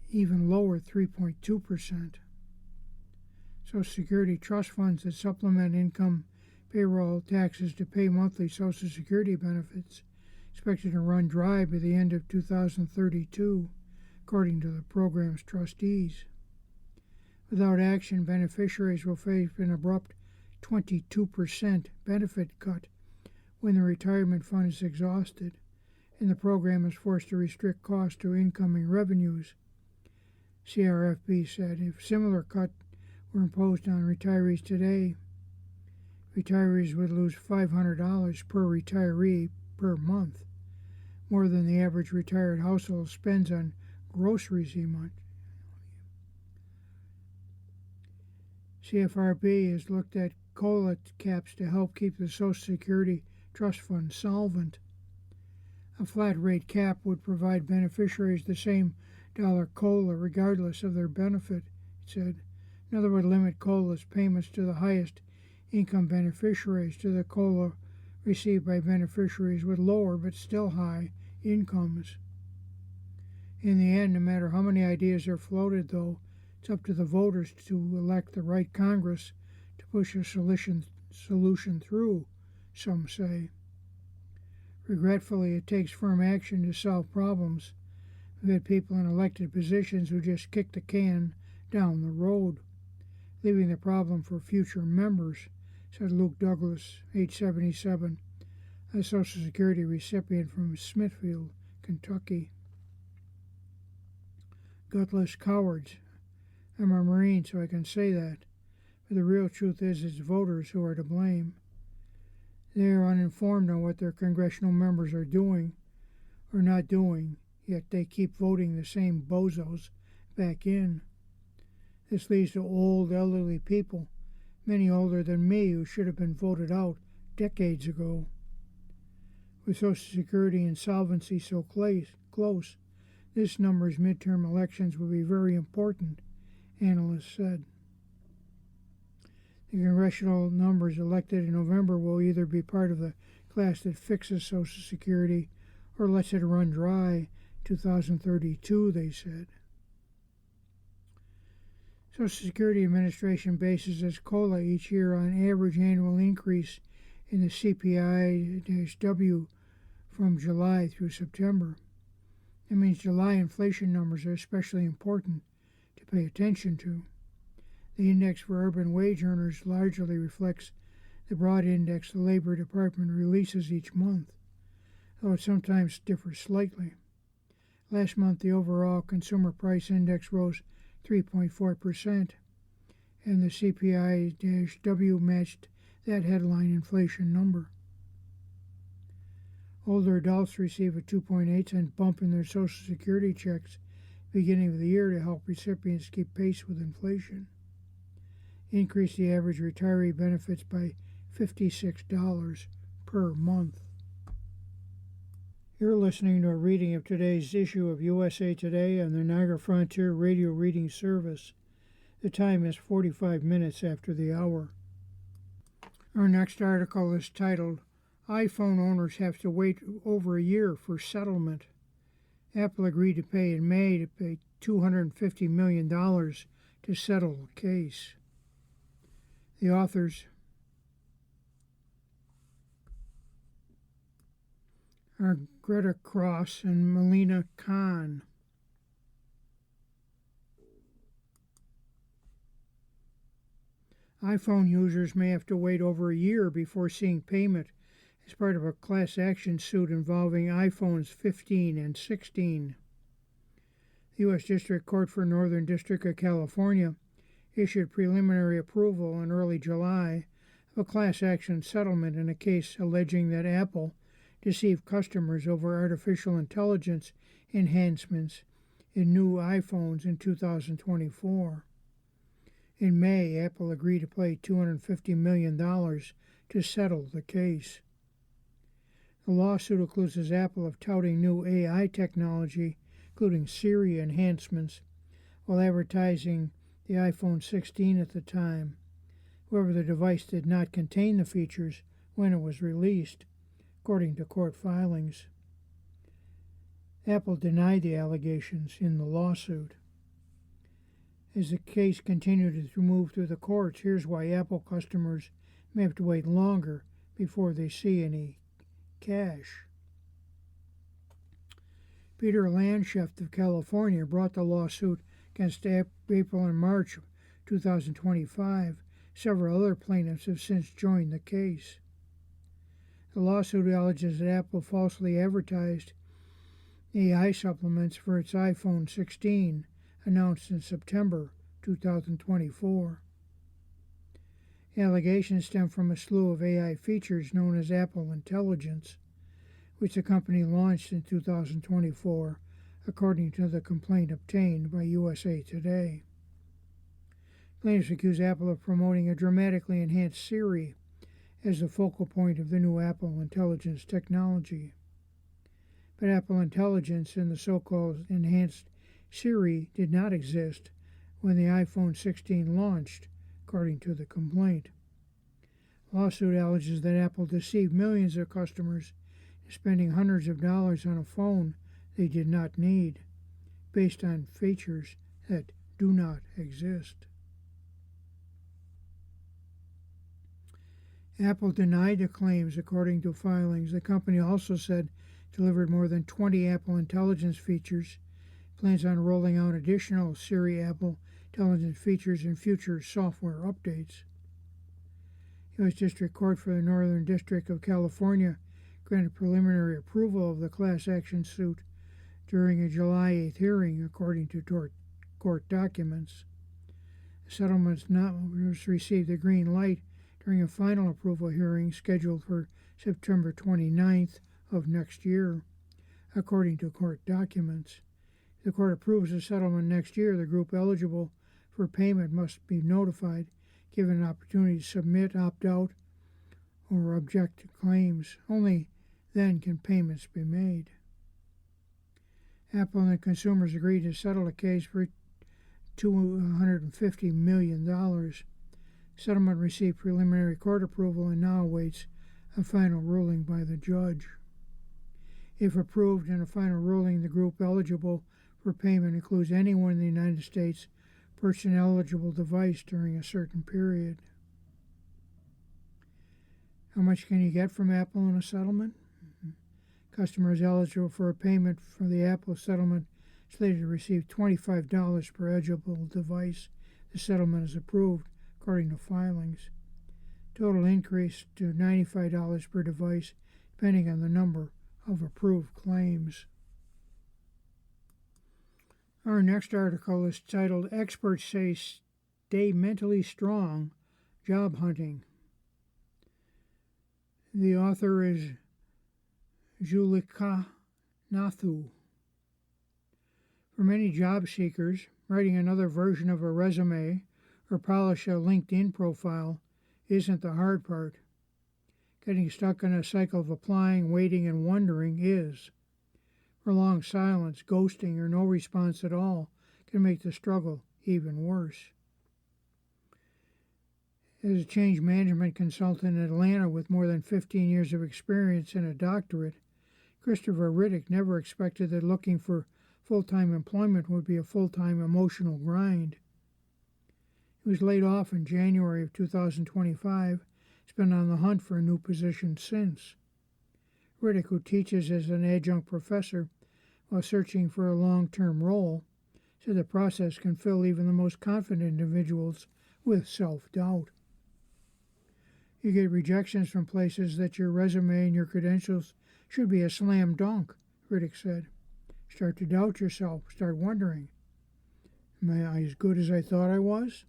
even lower 3.2%. Social Security trust funds that supplement income payroll taxes to pay monthly Social Security benefits expected to run dry by the end of 2032, according to the program's trustees. Without action, beneficiaries will face an abrupt 22% benefit cut when the retirement fund is exhausted, and the program is forced to restrict costs to incoming revenues. CRFB said if similar cuts were imposed on retirees today, retirees would lose $500 per retiree per month, more than the average retired household spends on groceries each month. CFRB has looked at COLA caps to help keep the Social Security Trust Fund solvent. A flat rate cap would provide beneficiaries the same dollar COLA regardless of their benefit, it said. Another would limit COLA's payments to the highest income beneficiaries to the COLA received by beneficiaries with lower but still high incomes. In the end, no matter how many ideas are floated, though, it's up to the voters to elect the right Congress to push a solution through, some say. Regretfully, it takes firm action to solve problems. We've had people in elected positions who just kick the can down the road, leaving the problem for future members, said Luke Douglas, age 77, a Social Security recipient from Smithfield, Kentucky. Gutless cowards. I'm a Marine, so I can say that. But the real truth is it's voters who are to blame. They are uninformed on what their congressional members are doing or not doing, yet they keep voting the same bozos back in. This leads to old, elderly people, many older than me, who should have been voted out decades ago. With Social Security insolvency so close, this number's midterm elections will be very important, analysts said. The congressional numbers elected in November will either be part of the class that fixes Social Security or lets it run dry 2032, they said. Social Security Administration bases its COLA each year on average annual increase in the CPI-W from July through September. That means July inflation numbers are especially important to pay attention to. The index for urban wage earners largely reflects the broad index the Labor Department releases each month, though it sometimes differs slightly. Last month, the overall consumer price index rose 3.4%, and the CPI-W matched that headline inflation number. Older adults receive a 2.8 cent bump in their Social Security checks beginning of the year to help recipients keep pace with inflation. Increased the average retiree benefits by $56 per month. You're listening to a reading of today's issue of USA Today on the Niagara Frontier Radio Reading Service. The time is 45 minutes after the hour. Our next article is titled, iPhone Owners Have to Wait Over a Year for Settlement. Apple agreed to pay in May to pay $250 million to settle the case. The authors are Greta Cross and Melina Kahn. iPhone users may have to wait over a year before seeing payment as part of a class action suit involving iPhones 15 and 16. The U.S. District Court for Northern District of California issued preliminary approval in early July of a class action settlement in a case alleging that Apple deceived customers over artificial intelligence enhancements in new iPhones in 2024. In May, Apple agreed to pay $250 million to settle the case. The lawsuit accuses Apple of touting new AI technology, including Siri enhancements, while advertising the iPhone 16 at the time. However, the device did not contain the features when it was released, according to court filings. Apple denied the allegations in the lawsuit. As the case continued to move through the courts, here's why Apple customers may have to wait longer before they see any cash. Peter Landschaft of California brought the lawsuit against Apple in March 2025. Several other plaintiffs have since joined the case. The lawsuit alleges that Apple falsely advertised AI supplements for its iPhone 16, announced in September 2024. The allegations stem from a slew of AI features known as Apple Intelligence, which the company launched in 2024, according to the complaint obtained by USA Today. Plaintiffs accuse Apple of promoting a dramatically enhanced Siri as the focal point of the new Apple Intelligence technology. But Apple Intelligence and the so-called enhanced Siri did not exist when the iPhone 16 launched, according to the complaint. The lawsuit alleges that Apple deceived millions of customers, spending hundreds of dollars on a phone they did not need, based on features that do not exist. Apple denied the claims, according to filings. The company also said it delivered more than 20 Apple Intelligence features, plans on rolling out additional Siri Apple Intelligence features in future software updates. U.S. District Court for the Northern District of California granted preliminary approval of the class action suit during a July 8th hearing, according to court documents. The settlement received the green light during a final approval hearing scheduled for September 29th of next year, according to court documents. If the court approves the settlement next year, the group eligible for payment must be notified, given an opportunity to submit, opt out, or object to claims. Only then can payments be made. Apple and the consumers agreed to settle the case for $250 million. Settlement received preliminary court approval and now awaits a final ruling by the judge. If approved in a final ruling, the group eligible for payment includes anyone in the United States purchasing an eligible device during a certain period. How much can you get from Apple in a settlement? Customers eligible for a payment for the Apple settlement slated to receive $25 per eligible device. The settlement is approved, according to filings. Total increase to $95 per device, depending on the number of approved claims. Our next article is titled, Experts Say Stay Mentally Strong, Job Hunting. The author is Julika Nathu. For many job seekers, writing another version of a resume or polish a LinkedIn profile isn't the hard part. Getting stuck in a cycle of applying, waiting, and wondering is. Prolonged silence, ghosting, or no response at all can make the struggle even worse. As a change management consultant in Atlanta with more than 15 years of experience and a doctorate, Christopher Riddick never expected that looking for full-time employment would be a full-time emotional grind. He was laid off in January of 2025. He's been on the hunt for a new position since. Riddick, who teaches as an adjunct professor while searching for a long-term role, said the process can fill even the most confident individuals with self-doubt. You get rejections from places that your resume and your credentials should be a slam dunk, Riddick said. Start to doubt yourself, start wondering, am I as good as I thought I was?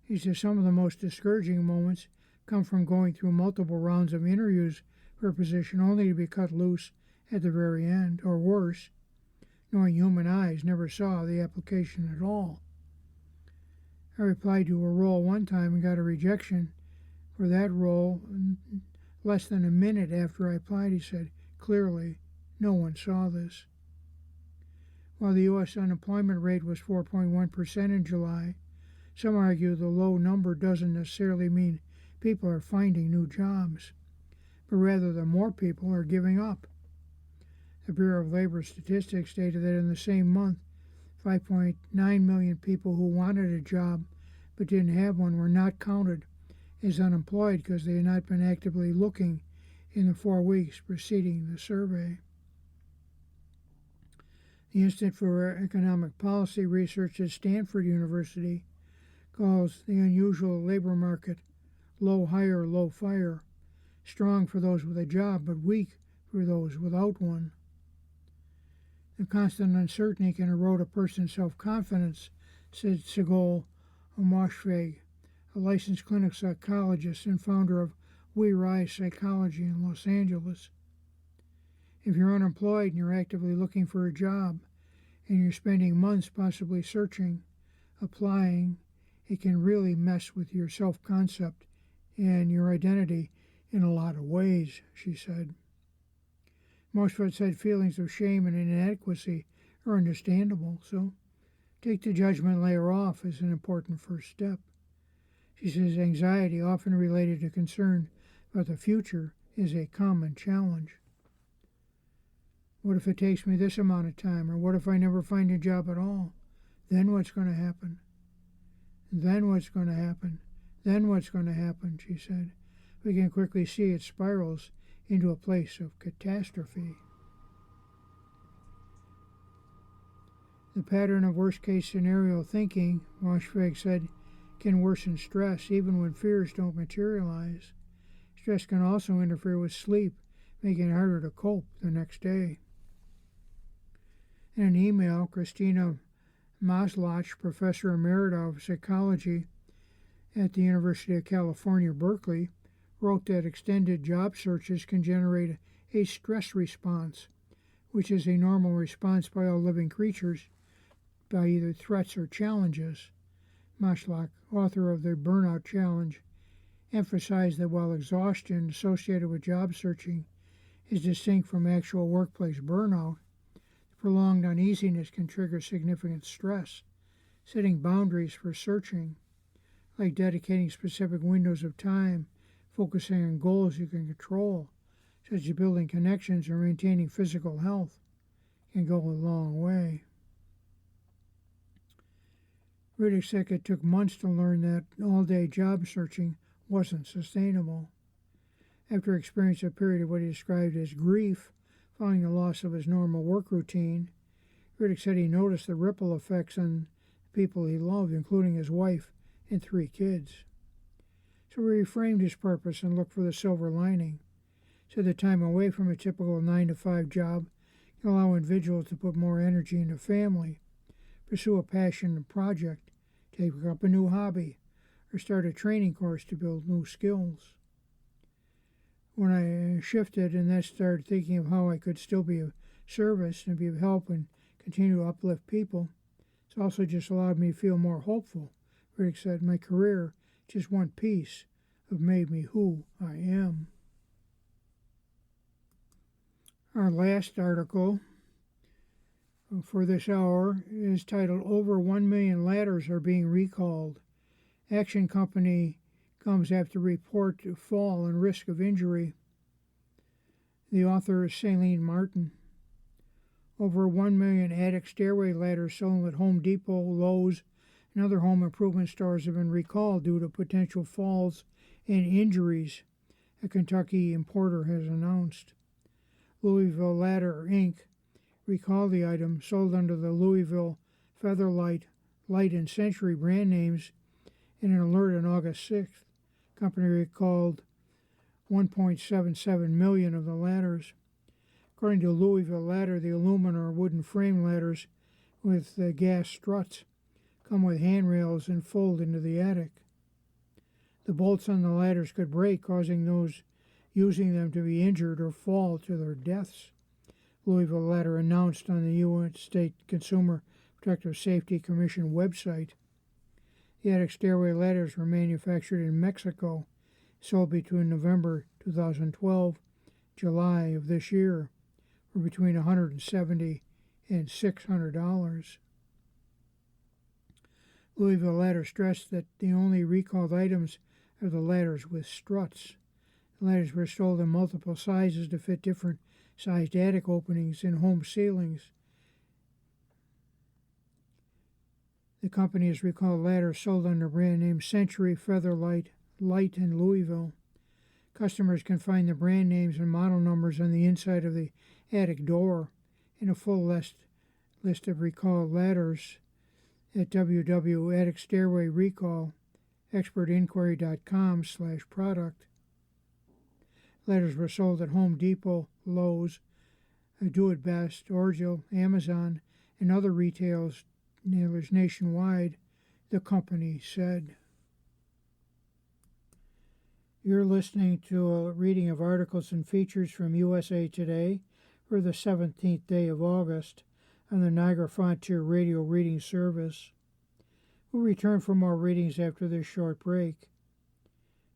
He says some of the most discouraging moments come from going through multiple rounds of interviews for a position only to be cut loose at the very end, or worse, knowing human eyes never saw the application at all. I applied to a role one time and got a rejection for that role less than a minute after I applied. He said, clearly, no one saw this. While the U.S. unemployment rate was 4.1% in July, some argue the low number doesn't necessarily mean people are finding new jobs, but rather that more people are giving up. The Bureau of Labor Statistics stated that in the same month, 5.9 million people who wanted a job but didn't have one were not counted as unemployed because they had not been actively looking in the 4 weeks preceding the survey. The Institute for Economic Policy Research at Stanford University calls the unusual labor market low hire, low fire, strong for those with a job but weak for those without one. The constant uncertainty can erode a person's self-confidence, said Sigol Moshfegh, a licensed clinical psychologist and founder of We Rise Psychology in Los Angeles. If you're unemployed and you're actively looking for a job, and you're spending months possibly searching, applying, it can really mess with your self-concept and your identity in a lot of ways, she said. Most of us said feelings of shame and inadequacy are understandable, so take the judgment layer off as an important first step. She says anxiety, often related to concern about the future, is a common challenge. What if it takes me this amount of time? Or what if I never find a job at all? Then what's going to happen? Then what's going to happen? Then what's going to happen, she said. We can quickly see it spirals into a place of catastrophe. The pattern of worst-case scenario thinking, Moshfegh said, can worsen stress even when fears don't materialize. Stress can also interfere with sleep, making it harder to cope the next day. In an email, Christina Maslach, professor emerita of psychology at the University of California, Berkeley, wrote that extended job searches can generate a stress response, which is a normal response by all living creatures by either threats or challenges. Maslach, author of The Burnout Challenge, emphasized that while exhaustion associated with job searching is distinct from actual workplace burnout, prolonged uneasiness can trigger significant stress. Setting boundaries for searching, like dedicating specific windows of time, focusing on goals you can control, such as building connections or maintaining physical health, can go a long way. Riddick said it took months to learn that all-day job searching wasn't sustainable. After experiencing a period of what he described as grief following the loss of his normal work routine, Riddick said he noticed the ripple effects on people he loved, including his wife and 3 kids. So he reframed his purpose and looked for the silver lining. Said the time away from a typical 9-to-5 job can allow individuals to put more energy into family, pursue a passion project, take up a new hobby, or start a training course to build new skills. When I shifted and then started thinking of how I could still be of service and be of help and continue to uplift people. It's also just allowed me to feel more hopeful. Riddick said, my career, just one piece, have made me who I am. Our last article for this hour is titled, Over 1 million ladders are being recalled. Action Company comes after report to fall and risk of injury. The author is Celine Martin. Over 1 million attic stairway ladders sold at Home Depot, Lowe's, and other home improvement stores have been recalled due to potential falls and injuries, a Kentucky importer has announced. Louisville Ladder, Inc. recalled the item, sold under the Louisville, Featherlight, Light, and Century brand names in an alert on August 6th. The company recalled 1.77 million of the ladders. According to Louisville Ladder, the aluminum or wooden frame ladders with gas struts come with handrails and fold into the attic. The bolts on the ladders could break, causing those using them to be injured or fall to their deaths. Louisville Ladder announced on the U.S. State Consumer Protective Safety Commission website. The attic stairway ladders were manufactured in Mexico, sold between November 2012 July of this year for between $170 and $600. Louisville Ladder stressed that the only recalled items are the ladders with struts. The ladders were sold in multiple sizes to fit different sized attic openings in home ceilings. The company has recalled ladders sold under brand names Century, Featherlight, Light, and Louisville. Customers can find the brand names and model numbers on the inside of the attic door and a full list of recalled ladders at www.atticstairwayrecall.expertinquiry.com/product. Ladders were sold at Home Depot, Lowe's, Do It Best, Orgill, Amazon, and other retailers nationwide, the company said. You're listening to a reading of articles and features from USA Today for the 17th day of August on the Niagara Frontier Radio Reading Service. We'll return for more readings after this short break.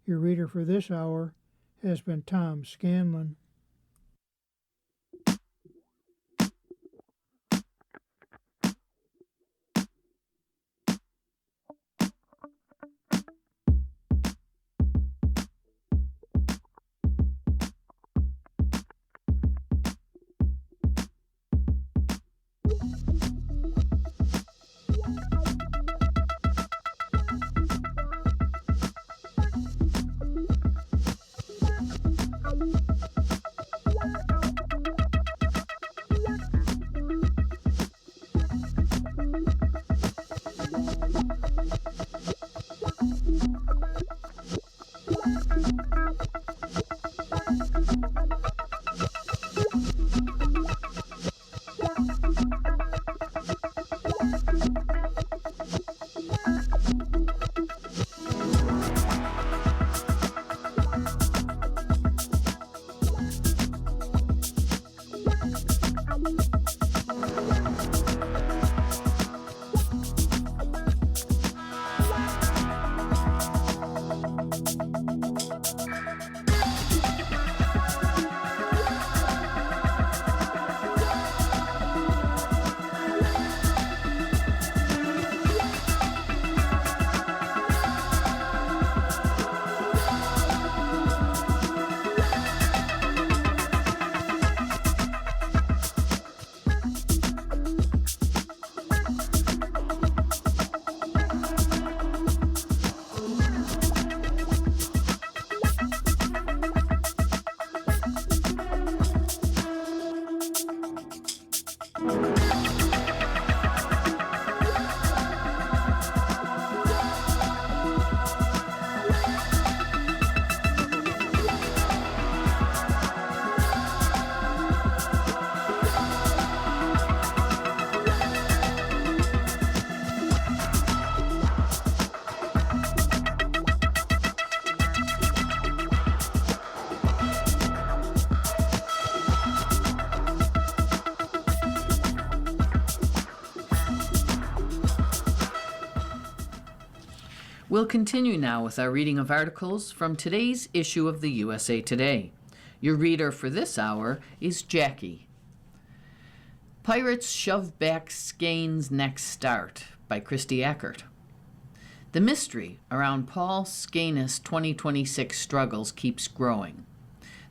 Your reader for this hour has been Tom Scanlon. We'll continue now with our reading of articles from today's issue of the USA Today. Your reader for this hour is Jackie. Pirates shove back Skane's next start by Christy Ackert. The mystery around Paul Skane's 2026 struggles keeps growing.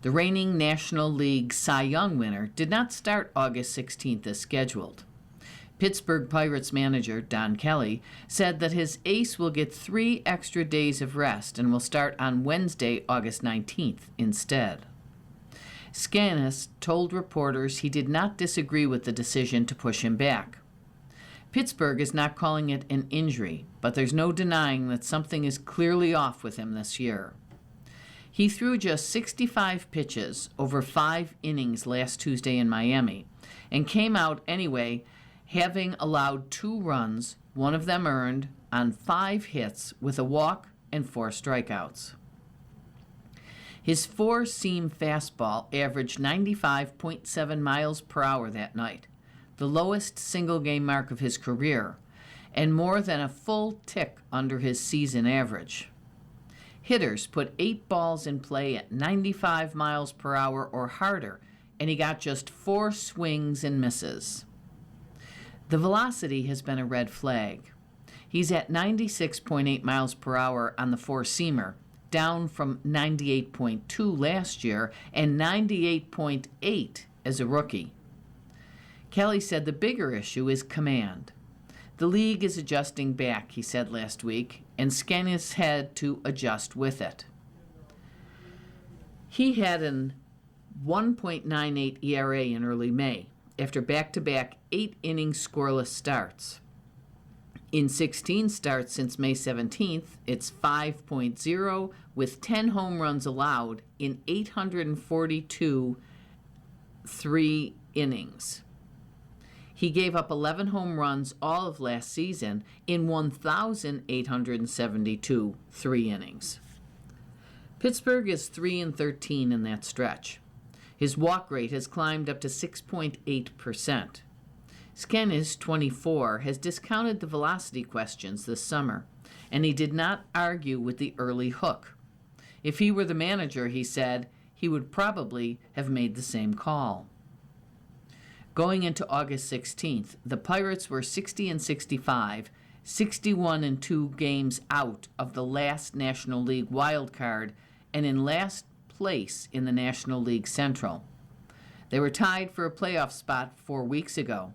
The reigning National League Cy Young winner did not start August 16th as scheduled. Pittsburgh Pirates manager Don Kelly said that his ace will get 3 extra days of rest and will start on Wednesday, August 19th instead. Skanes told reporters he did not disagree with the decision to push him back. Pittsburgh is not calling it an injury, but there's no denying that something is clearly off with him this year. He threw just 65 pitches over 5 innings last Tuesday in Miami and came out anyway, having allowed 2 runs, one of them earned, on 5 hits with a walk and 4 strikeouts. His 4-seam fastball averaged 95.7 miles per hour that night, the lowest single-game mark of his career, and more than a full tick under his season average. Hitters put 8 balls in play at 95 miles per hour or harder, and he got just 4 swings and misses. The velocity has been a red flag. He's at 96.8 miles per hour on the 4-seamer, down from 98.2 last year and 98.8 as a rookie. Kelly said the bigger issue is command. The league is adjusting back, he said last week, and Skanes had to adjust with it. He had an 1.98 ERA in early May, after back-to-back 8-inning scoreless starts. In 16 starts since May 17th, it's 5.0 with 10 home runs allowed in 842 3 innings. He gave up 11 home runs all of last season in 1,872 3 innings. Pittsburgh is 3-13 in that stretch. His walk rate has climbed up to 6.8%. Skanes, 24, has discounted the velocity questions this summer, and he did not argue with the early hook. If he were the manager, he said, he would probably have made the same call. Going into August 16th, the Pirates were 60-65, 61-2 games out of the last National League wild card, and in last place in the National League Central. They were tied for a playoff spot 4 weeks ago.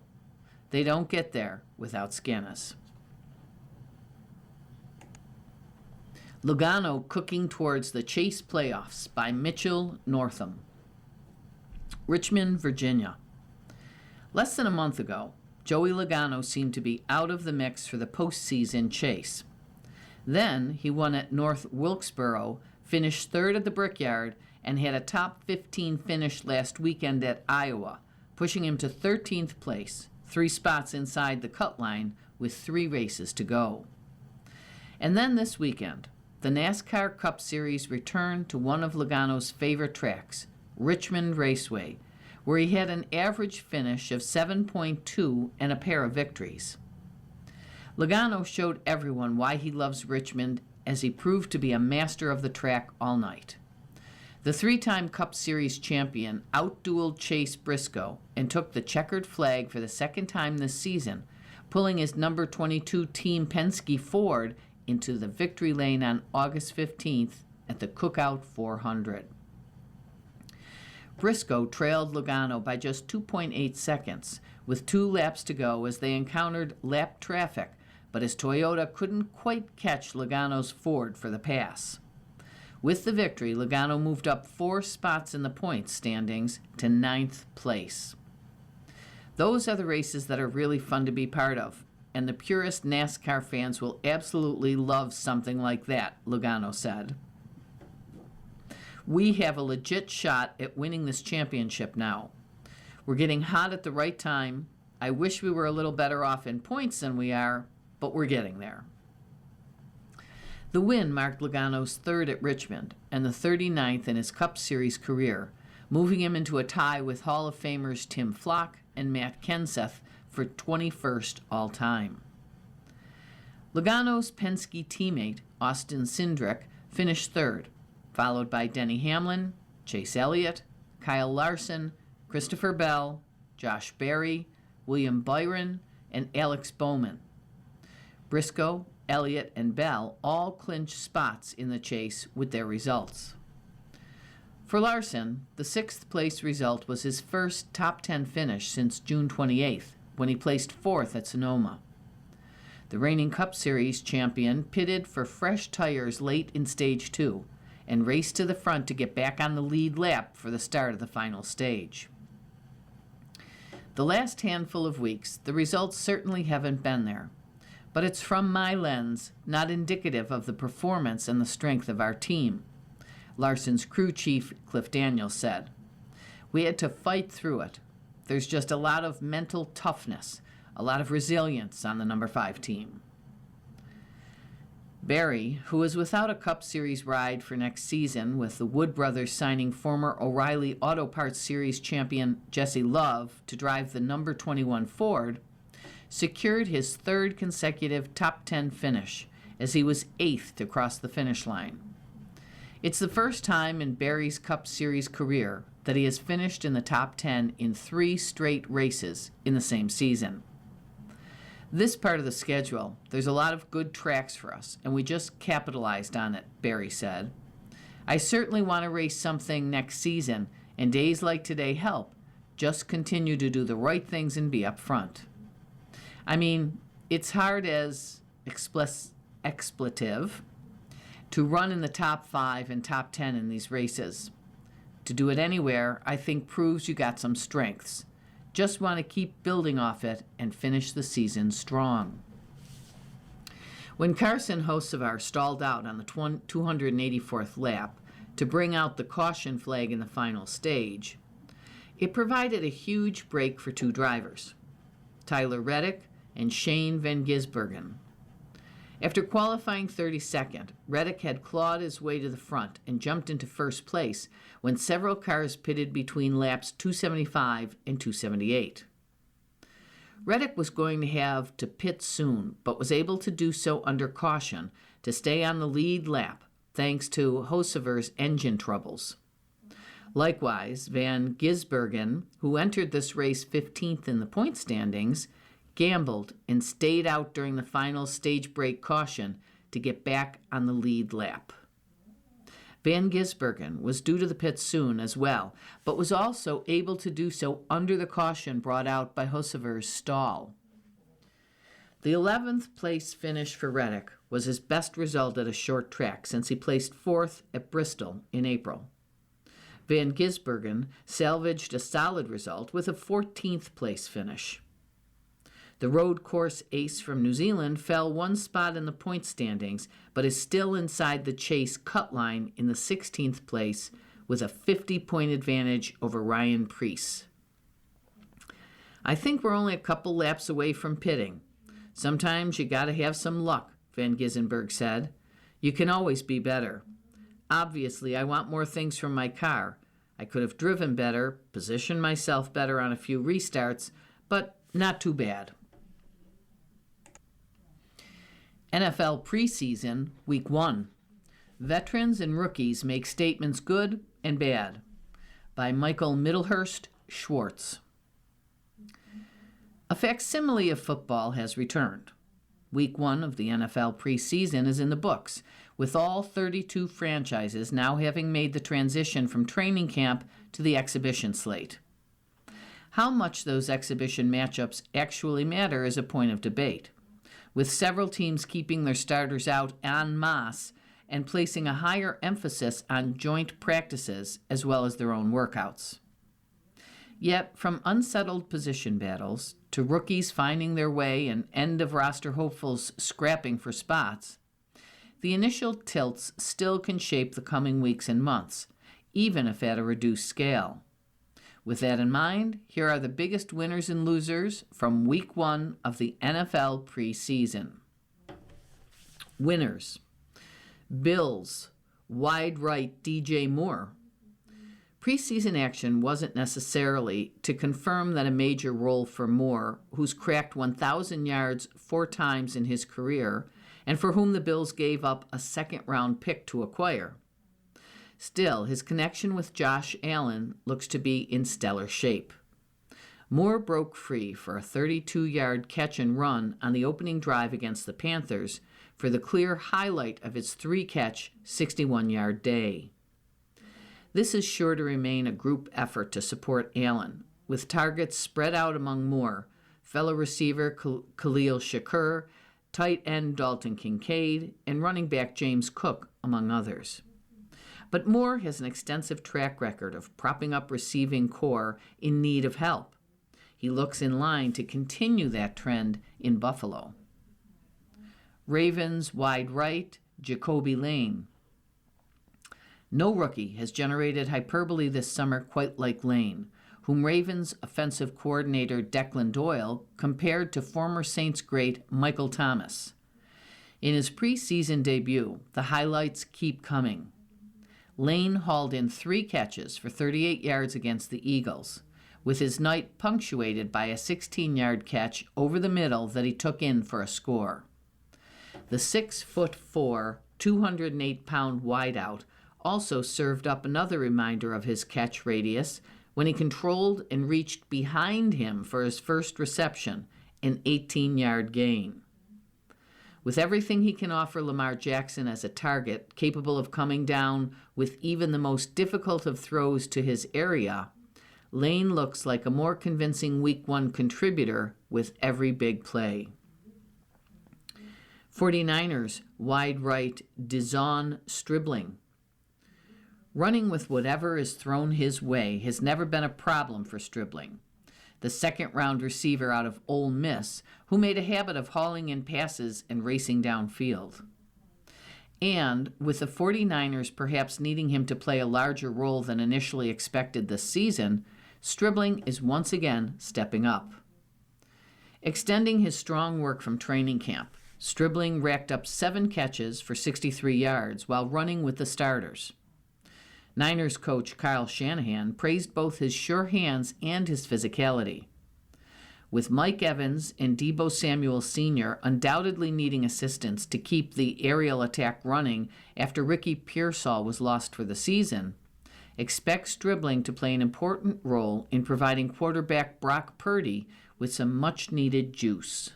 They don't get there without Skanes. Logano cooking towards the Chase playoffs by Mitchell Northam. Richmond, Virginia. Less than a month ago, Joey Logano seemed to be out of the mix for the postseason chase. Then he won at North Wilkesboro, finished 3rd at the Brickyard, and had a top 15 finish last weekend at Iowa, pushing him to 13th place, 3 spots inside the cut line with 3 races to go. And then this weekend, the NASCAR Cup Series returned to one of Logano's favorite tracks, Richmond Raceway, where he had an average finish of 7.2 and a pair of victories. Logano showed everyone why he loves Richmond as he proved to be a master of the track all night. The 3-time Cup Series champion outdueled Chase Briscoe and took the checkered flag for the 2nd time this season, pulling his number 22 team Penske Ford into the victory lane on August 15th at the Cookout 400. Briscoe trailed Logano by just 2.8 seconds, with 2 laps to go as they encountered lap traffic, but his Toyota couldn't quite catch Logano's Ford for the pass. With the victory, Logano moved up 4 spots in the points standings to 9th place. Those are the races that are really fun to be part of, and the purest NASCAR fans will absolutely love something like that, Logano said. We have a legit shot at winning this championship now. We're getting hot at the right time. I wish we were a little better off in points than we are, but we're getting there. The win marked Logano's 3rd at Richmond and the 39th in his Cup Series career, moving him into a tie with Hall of Famers Tim Flock and Matt Kenseth for 21st all-time. Logano's Penske teammate, Austin Cindric, finished third, followed by Denny Hamlin, Chase Elliott, Kyle Larson, Christopher Bell, Josh Berry, William Byron, and Alex Bowman. Briscoe, Elliott, and Bell all clinched spots in the chase with their results. For Larson, the sixth-place result was his first top 10 finish since June 28th, when he placed fourth at Sonoma. The reigning Cup Series champion pitted for fresh tires late in Stage 2 and raced to the front to get back on the lead lap for the start of the final stage. The last handful of weeks, the results certainly haven't been there, but it's from my lens, not indicative of the performance and the strength of our team, Larson's crew chief Cliff Daniels said. We had to fight through it. There's just a lot of mental toughness, a lot of resilience on the number 5 team. Berry, who is without a Cup Series ride for next season, with the Wood brothers signing former O'Reilly Auto Parts Series champion Jesse Love to drive the number 21 Ford, secured his third consecutive top 10 finish, as he was 8th to cross the finish line. It's the first time in Berry's Cup Series career that he has finished in the top 10 in 3 straight races in the same season. This part of the schedule, there's a lot of good tracks for us, and we just capitalized on it, Berry said. I certainly want to race something next season, and days like today help. Just continue to do the right things and be up front. I mean, it's hard as expletive to run in the top 5 and top 10 in these races. To do it anywhere, I think proves you got some strengths. Just want to keep building off it and finish the season strong. When Carson Hocevar stalled out on the 284th lap to bring out the caution flag in the final stage, it provided a huge break for 2 drivers, Tyler Reddick and Shane Van Gisbergen. After qualifying 32nd, Reddick had clawed his way to the front and jumped into first place when several cars pitted between laps 275 and 278. Reddick was going to have to pit soon, but was able to do so under caution to stay on the lead lap, thanks to Hocevar's engine troubles. Likewise, Van Gisbergen, who entered this race 15th in the point standings, gambled and stayed out during the final stage break caution to get back on the lead lap. Van Gisbergen was due to the pits soon as well, but was also able to do so under the caution brought out by Hocevar's stall. The 11th place finish for Reddick was his best result at a short track since he placed 4th at Bristol in April. Van Gisbergen salvaged a solid result with a 14th place finish. The road course ace from New Zealand fell 1 spot in the point standings, but is still inside the chase cut line in the 16th place with a 50-point advantage over Ryan Preece. I think we're only a couple laps away from pitting. Sometimes you gotta have some luck, Van Gisbergen said. You can always be better. Obviously, I want more things from my car. I could have driven better, positioned myself better on a few restarts, but not too bad. NFL preseason, Week 1. Veterans and Rookies Make Statements Good and Bad, by Michael Middlehurst Schwartz. A facsimile of football has returned. Week 1 of the NFL preseason is in the books, with all 32 franchises now having made the transition from training camp to the exhibition slate. How much those exhibition matchups actually matter is a point of debate, with several teams keeping their starters out en masse and placing a higher emphasis on joint practices as well as their own workouts. Yet, from unsettled position battles to rookies finding their way and end-of-roster hopefuls scrapping for spots, the initial tilts still can shape the coming weeks and months, even if at a reduced scale. With that in mind, here are the biggest winners and losers from Week 1 of the NFL preseason. Winners: Bills, wide right DJ Moore. Preseason action wasn't necessarily to confirm that a major role for Moore, who's cracked 1,000 yards 4 times in his career and for whom the Bills gave up a second-round pick to acquire. Still, his connection with Josh Allen looks to be in stellar shape. Moore broke free for a 32-yard catch and run on the opening drive against the Panthers for the clear highlight of his three-catch, 61-yard day. This is sure to remain a group effort to support Allen, with targets spread out among Moore, fellow receiver Khalil Shakur, tight end Dalton Kincaid, and running back James Cook, among others. But Moore has an extensive track record of propping up receiving corps in need of help. He looks in line to continue that trend in Buffalo. Ravens wide right, Jacoby Lane. No rookie has generated hyperbole this summer quite like Lane, whom Ravens offensive coordinator Declan Doyle compared to former Saints great Michael Thomas. In his preseason debut, the highlights keep coming. Lane hauled in 3 catches for 38 yards against the Eagles, with his night punctuated by a 16-yard catch over the middle that he took in for a score. The 6'4", 208-pound wideout also served up another reminder of his catch radius when he controlled and reached behind him for his first reception, an 18-yard gain. With everything he can offer Lamar Jackson as a target, capable of coming down with even the most difficult of throws to his area, Lane looks like a more convincing Week 1 contributor with every big play. 49ers wide right Dizon Stribling. Running with whatever is thrown his way has never been a problem for Stribling, the second-round receiver out of Ole Miss, who made a habit of hauling in passes and racing downfield. And, with the 49ers perhaps needing him to play a larger role than initially expected this season, Stribling is once again stepping up. Extending his strong work from training camp, Stribling racked up 7 catches for 63 yards while running with the starters. Niners coach Kyle Shanahan praised both his sure hands and his physicality. With Mike Evans and Deebo Samuel Sr. undoubtedly needing assistance to keep the aerial attack running after Ricky Pearsall was lost for the season, expect Stribling to play an important role in providing quarterback Brock Purdy with some much-needed juice.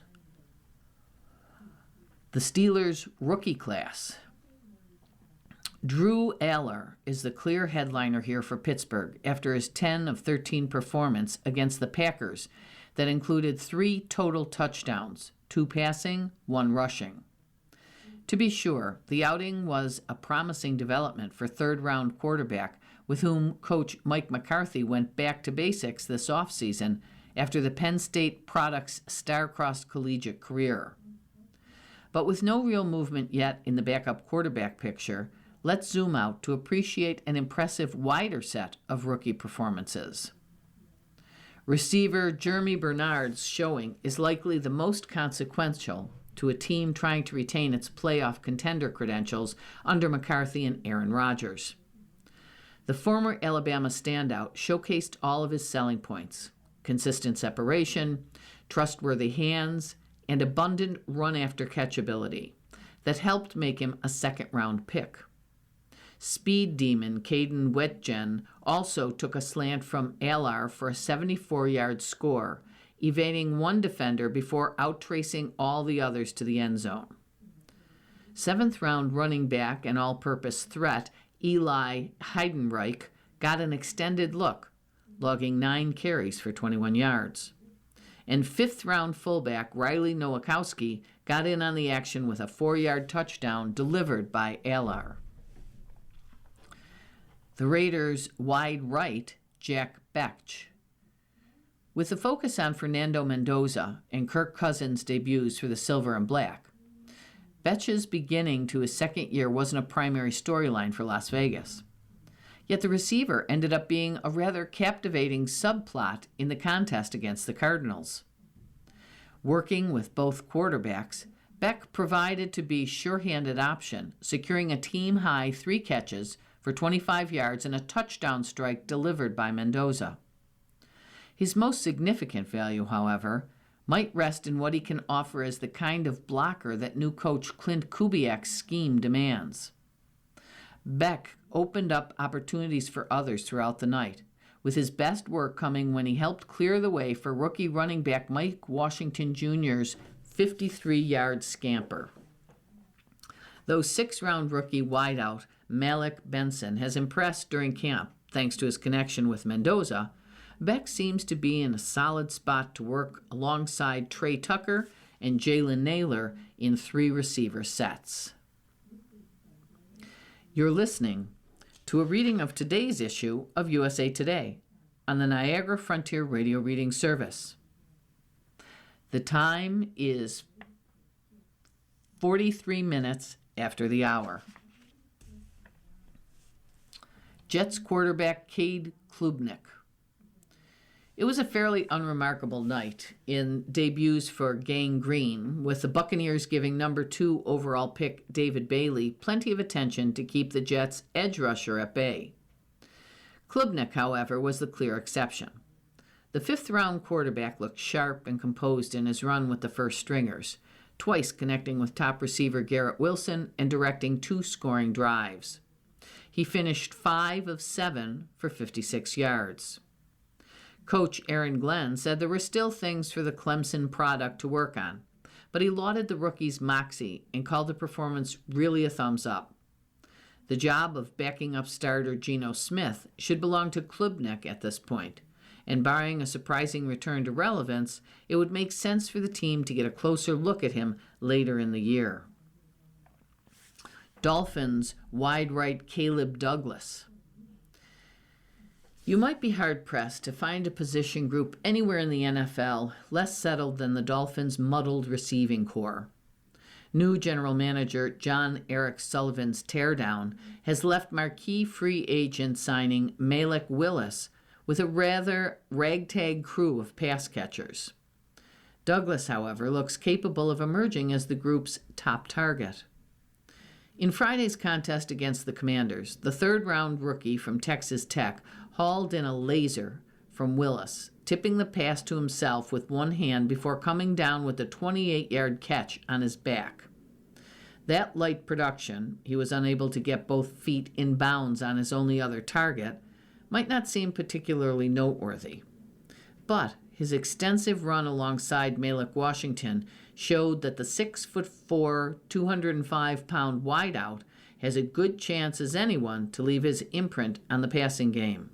The Steelers' rookie class. Drew Aller is the clear headliner here for Pittsburgh after his 10 of 13 performance against the Packers that included 3 total touchdowns, 2 passing, 1 rushing. To be sure, the outing was a promising development for third-round quarterback with whom coach Mike McCarthy went back to basics this offseason after the Penn State product's star-crossed collegiate career. But with no real movement yet in the backup quarterback picture, let's zoom out to appreciate an impressive wider set of rookie performances. Receiver Jeremy Bernard's showing is likely the most consequential to a team trying to retain its playoff contender credentials under McCarthy and Aaron Rodgers. The former Alabama standout showcased all of his selling points: consistent separation, trustworthy hands, and abundant run-after-catch ability that helped make him a second-round pick. Speed demon Caden Wetjen also took a slant from Aller for a 74-yard score, evading one defender before out-tracing all the others to the end zone. 7th-round running back and all-purpose threat Eli Heidenreich got an extended look, logging 9 carries for 21 yards. And 5th-round fullback Riley Nowakowski got in on the action with a 4-yard touchdown delivered by Aller. The Raiders' wide right, Jack Bech. With the focus on Fernando Mendoza and Kirk Cousins' debuts for the Silver and Black, Bech's beginning to his second year wasn't a primary storyline for Las Vegas. Yet the receiver ended up being a rather captivating subplot in the contest against the Cardinals. Working with both quarterbacks, Bech provided to be sure-handed option, securing a team-high 3 catches for 25 yards and a touchdown strike delivered by Mendoza. His most significant value, however, might rest in what he can offer as the kind of blocker that new coach Clint Kubiak's scheme demands. Beck opened up opportunities for others throughout the night, with his best work coming when he helped clear the way for rookie running back Mike Washington Jr.'s 53-yard scamper. Though sixth-round rookie wideout Malik Benson has impressed during camp thanks to his connection with Mendoza, Beck seems to be in a solid spot to work alongside Trey Tucker and Jalen Naylor in 3 receiver sets. You're listening to a reading of today's issue of USA Today on the Niagara Frontier Radio Reading Service. The time is 43 minutes after the hour. Jets quarterback Cade Klubnik. It was a fairly unremarkable night in debuts for Gang Green, with the Buccaneers giving number 2 overall pick David Bailey plenty of attention to keep the Jets' edge rusher at bay. Klubnik, however, was the clear exception. The 5th-round quarterback looked sharp and composed in his run with the first stringers, twice connecting with top receiver Garrett Wilson and directing 2 scoring drives. He finished 5 of 7 for 56 yards. Coach Aaron Glenn said there were still things for the Clemson product to work on, but he lauded the rookie's moxie and called the performance really a thumbs up. The job of backing up starter Geno Smith should belong to Klubnik at this point, and barring a surprising return to relevance, it would make sense for the team to get a closer look at him later in the year. Dolphins wide right Caleb Douglas. You might be hard-pressed to find a position group anywhere in the NFL less settled than the Dolphins' muddled receiving corps. New general manager John Eric Sullivan's teardown has left marquee free agent signing Malik Willis with a rather ragtag crew of pass catchers. Douglas, however, looks capable of emerging as the group's top target. In Friday's contest against the Commanders, the 3rd-round rookie from Texas Tech hauled in a laser from Willis, tipping the pass to himself with one hand before coming down with a 28-yard catch on his back. That light production, he was unable to get both feet in bounds on his only other target, might not seem particularly noteworthy. But his extensive run alongside Malik Washington showed that the 6'4", 205-pound wideout has a good chance as anyone to leave his imprint on the passing game.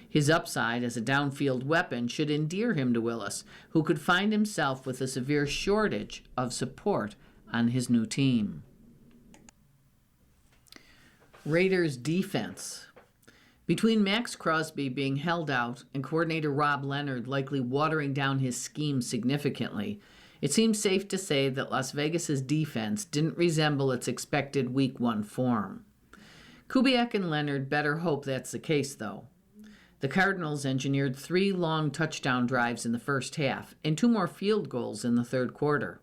His upside as a downfield weapon should endear him to Willis, who could find himself with a severe shortage of support on his new team. Raiders defense. Between Max Crosby being held out and coordinator Rob Leonard likely watering down his scheme significantly, it seems safe to say that Las Vegas's defense didn't resemble its expected Week 1 form. Kubiak and Leonard better hope that's the case, though. The Cardinals engineered 3 long touchdown drives in the first half and 2 more field goals in the third quarter.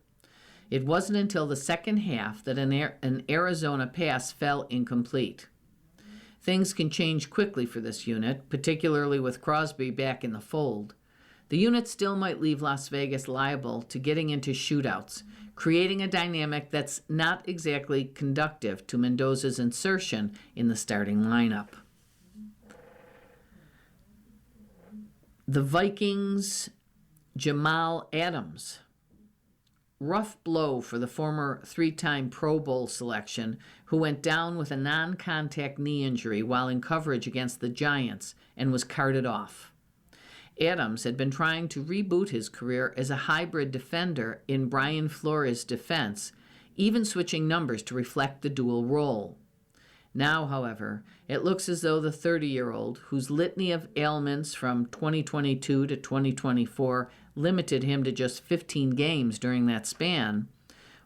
It wasn't until the second half that an Arizona pass fell incomplete. Things can change quickly for this unit, particularly with Crosby back in the fold. The unit still might leave Las Vegas liable to getting into shootouts, creating a dynamic that's not exactly conducive to Mendoza's insertion in the starting lineup. The Vikings' Jamal Adams. Rough blow for the former 3-time Pro Bowl selection, who went down with a non-contact knee injury while in coverage against the Giants and was carted off. Adams had been trying to reboot his career as a hybrid defender in Brian Flores' defense, even switching numbers to reflect the dual role. Now, however, it looks as though the 30-year-old, whose litany of ailments from 2022 to 2024 limited him to just 15 games during that span,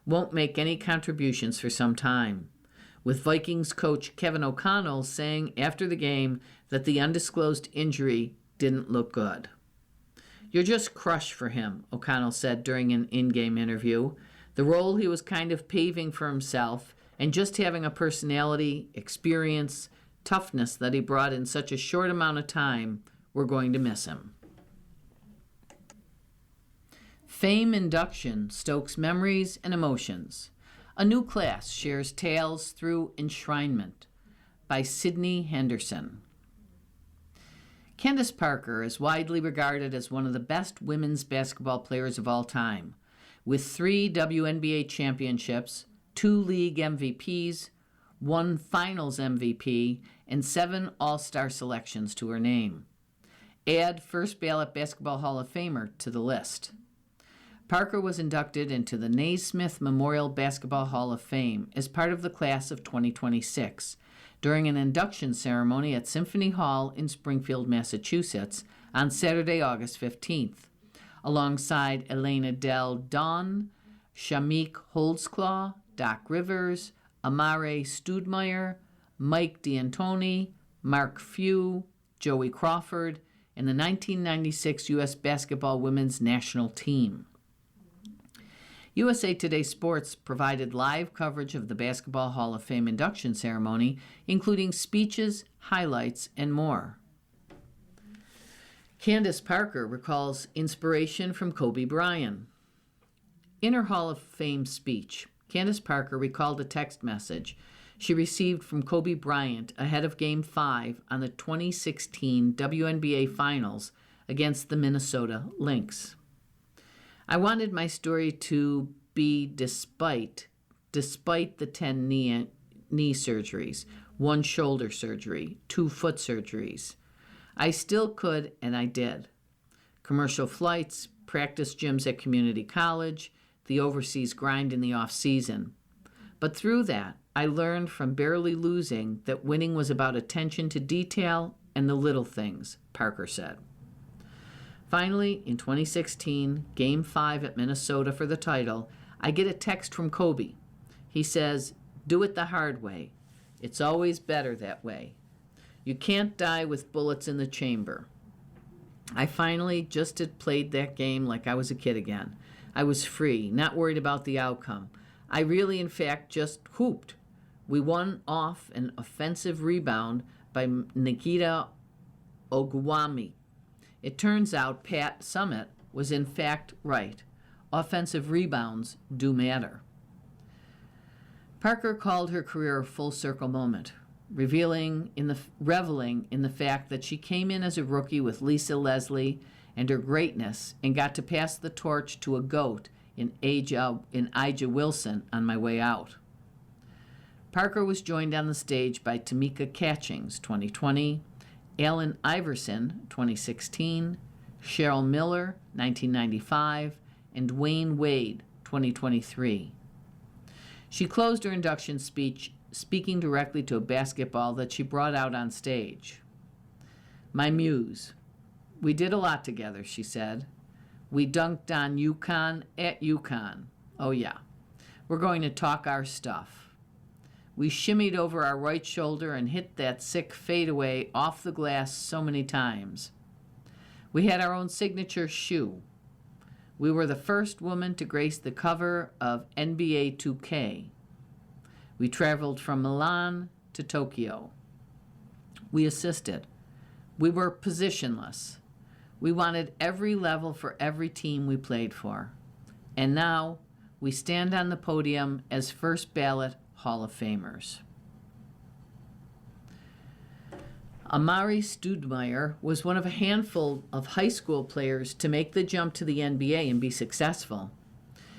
won't make any contributions for some time, with Vikings coach Kevin O'Connell saying after the game that the undisclosed injury didn't look good. "You're just crushed for him," O'Connell said during an in-game interview. The role he was kind of paving for himself, and just having a personality, experience, toughness that he brought in such a short amount of time, we're going to miss him. Fame induction stokes memories and emotions. A new class shares tales through enshrinement by Sydney Henderson. Candace Parker is widely regarded as one of the best women's basketball players of all time, with 3 WNBA championships, 2 league MVPs, 1 finals MVP, and 7 All-Star selections to her name. Add first ballot Basketball Hall of Famer to the list. Parker was inducted into the Naismith Memorial Basketball Hall of Fame as part of the class of 2026 during an induction ceremony at Symphony Hall in Springfield, Massachusetts on Saturday, August 15th, alongside Elena Del Don, Shamik Holdsclaw, Doc Rivers, Amare Stoudemire, Mike D'Antoni, Mark Few, Joey Crawford, and the 1996 U.S. Basketball Women's National Team. USA Today Sports provided live coverage of the Basketball Hall of Fame induction ceremony, including speeches, highlights, and more. Candace Parker recalls inspiration from Kobe Bryant. In her Hall of Fame speech, Candace Parker recalled a text message she received from Kobe Bryant ahead of Game 5 on the 2016 WNBA Finals against the Minnesota Lynx. I wanted my story to be despite the 10 knee surgeries, 1 shoulder surgery, 2 foot surgeries. I still could, and I did. Commercial flights, practice gyms at community college, the overseas grind in the off-season. But through that, I learned from barely losing that winning was about attention to detail and the little things, Parker said. Finally, in 2016, Game 5 at Minnesota for the title, I get a text from Kobe. He says, "Do it the hard way. It's always better that way. You can't die with bullets in the chamber." I finally just had played that game like I was a kid again. I was free, not worried about the outcome. I really, in fact, just hooped. We won off an offensive rebound by Nikita Ogwami. It turns out Pat Summitt was in fact right. Offensive rebounds do matter. Parker called her career a full circle moment, reveling in the fact that she came in as a rookie with Lisa Leslie and her greatness and got to pass the torch to a GOAT in Ija Wilson on my way out. Parker was joined on the stage by Tamika Catchings, 2020, Allen Iverson, 2016, Cheryl Miller, 1995, and Dwayne Wade, 2023. She closed her induction speech speaking directly to a basketball that she brought out on stage. "My muse. We did a lot together," she said. "We dunked on UConn at UConn. Oh yeah. We're going to talk our stuff. We shimmied over our right shoulder and hit that sick fadeaway off the glass so many times. We had our own signature shoe. We were the first woman to grace the cover of NBA 2K. We traveled from Milan to Tokyo. We assisted. We were positionless. We wanted every level for every team we played for. And now we stand on the podium as first ballot Hall of Famers." Amare Stoudemire was one of a handful of high school players to make the jump to the NBA and be successful.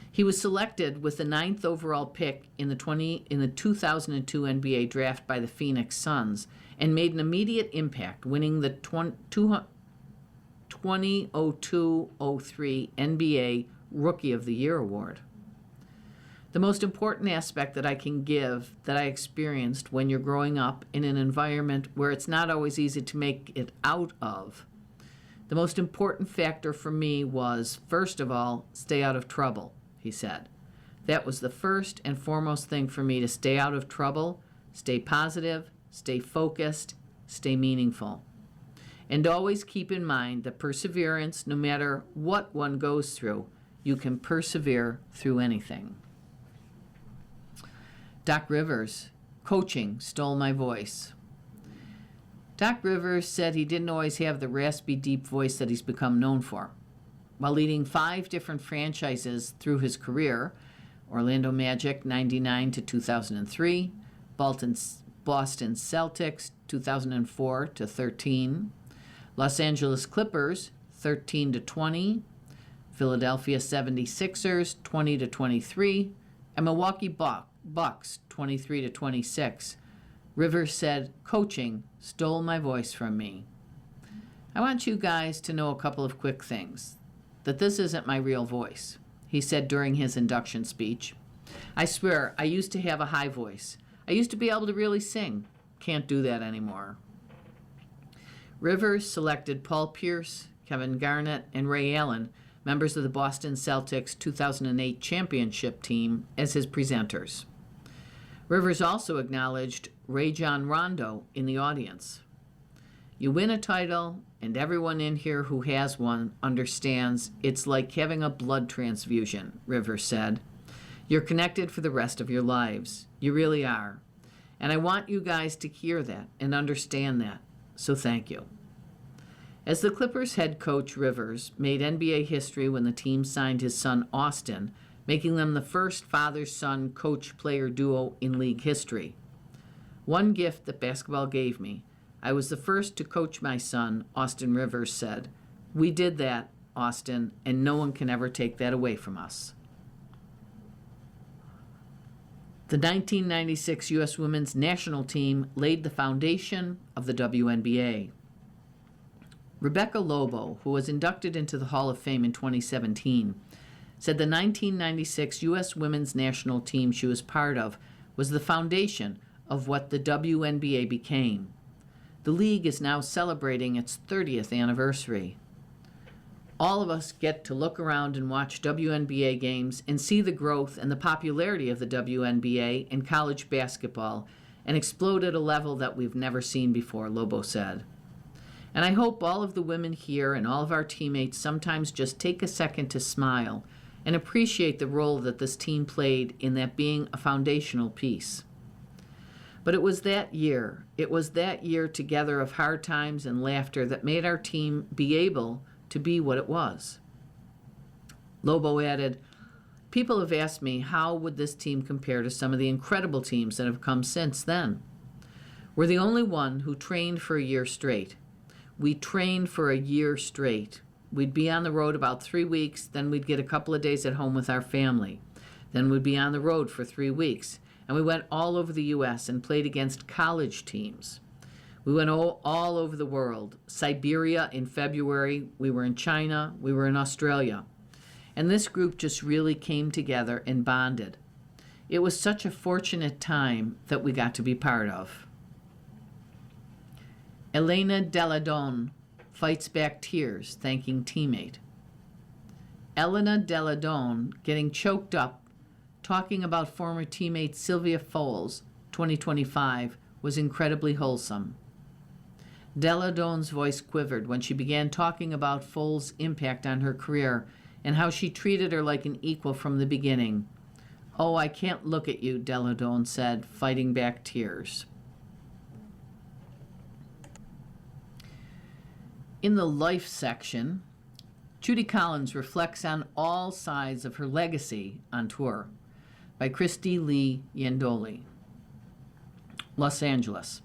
He was selected with the 9th overall pick in the 2002 NBA draft by the Phoenix Suns and made an immediate impact, winning the 2002-03 NBA Rookie of the Year award. The most important aspect that I can give that I experienced when you're growing up in an environment where it's not always easy to make it out of, the most important factor for me was, first of all, stay out of trouble, he said. That was the first and foremost thing for me, to stay out of trouble, stay positive, stay focused, stay meaningful. And always keep in mind that perseverance, no matter what one goes through, you can persevere through anything. Doc Rivers, "Coaching stole my voice." Doc Rivers said he didn't always have the raspy, deep voice that he's become known for. while leading 5 different franchises through his career: Orlando Magic 99 to 2003, Boston Celtics 2004 to 13, Los Angeles Clippers 13 to 20, Philadelphia 76ers 20 to 23, and Milwaukee Bucks 23 to 26. Rivers said, "Coaching stole my voice from me." I want you guys to know a couple of quick things. That this isn't my real voice, he said during his induction speech. "I swear, I used to have a high voice. I used to be able to really sing. Can't do that anymore." Rivers selected Paul Pierce, Kevin Garnett, and Ray Allen, members of the Boston Celtics 2008 championship team, as his presenters. Rivers also acknowledged Rajon Rondo in the audience. "You win a title, and everyone in here who has one understands it's like having a blood transfusion," Rivers said. "You're connected for the rest of your lives. You really are. And I want you guys to hear that and understand that. So thank you." As the Clippers head coach, Rivers made NBA history when the team signed his son Austin, making them the first father-son coach-player duo in league history. "One gift that basketball gave me. I was the first to coach my son," Austin Rivers said. "We did that, Austin, and no one can ever take that away from us." The 1996 U.S. Women's National Team laid the foundation of the WNBA. Rebecca Lobo, who was inducted into the Hall of Fame in 2017, said the 1996 U.S. Women's National Team she was part of was the foundation of what the WNBA became. The league is now celebrating its 30th anniversary. All of us get to look around and watch WNBA games and see the growth and the popularity of the WNBA in college basketball and explode at a level that we've never seen before, Lobo said. And I hope all of the women here and all of our teammates sometimes just take a second to smile and appreciate the role that this team played in that being a foundational piece. But it was that year together of hard times and laughter that made our team be able to be what it was. Lobo added, "People have asked me how would this team compare to some of the incredible teams that have come since then. We're the only one who trained for a year straight. We trained for a year straight. We'd be on the road about 3 weeks, then we'd get a couple of days at home with our family. Then we'd be on the road for 3 weeks, and we went all over the U.S. and played against college teams. We went all over the world. Siberia in February, we were in China, we were in Australia. And this group just really came together and bonded. It was such a fortunate time that we got to be part of." Elena Delle Donne fights back tears, thanking teammate. Elena Delle Donne getting choked up, talking about former teammate Sylvia Fowles, 2025, was incredibly wholesome. Delle Donne's voice quivered when she began talking about Fowles' impact on her career and how she treated her like an equal from the beginning. "Oh, I can't look at you," Delle Donne said, fighting back tears. In the life section, Judy Collins reflects on all sides of her legacy on tour by Christy Lee Yandoli. Los Angeles.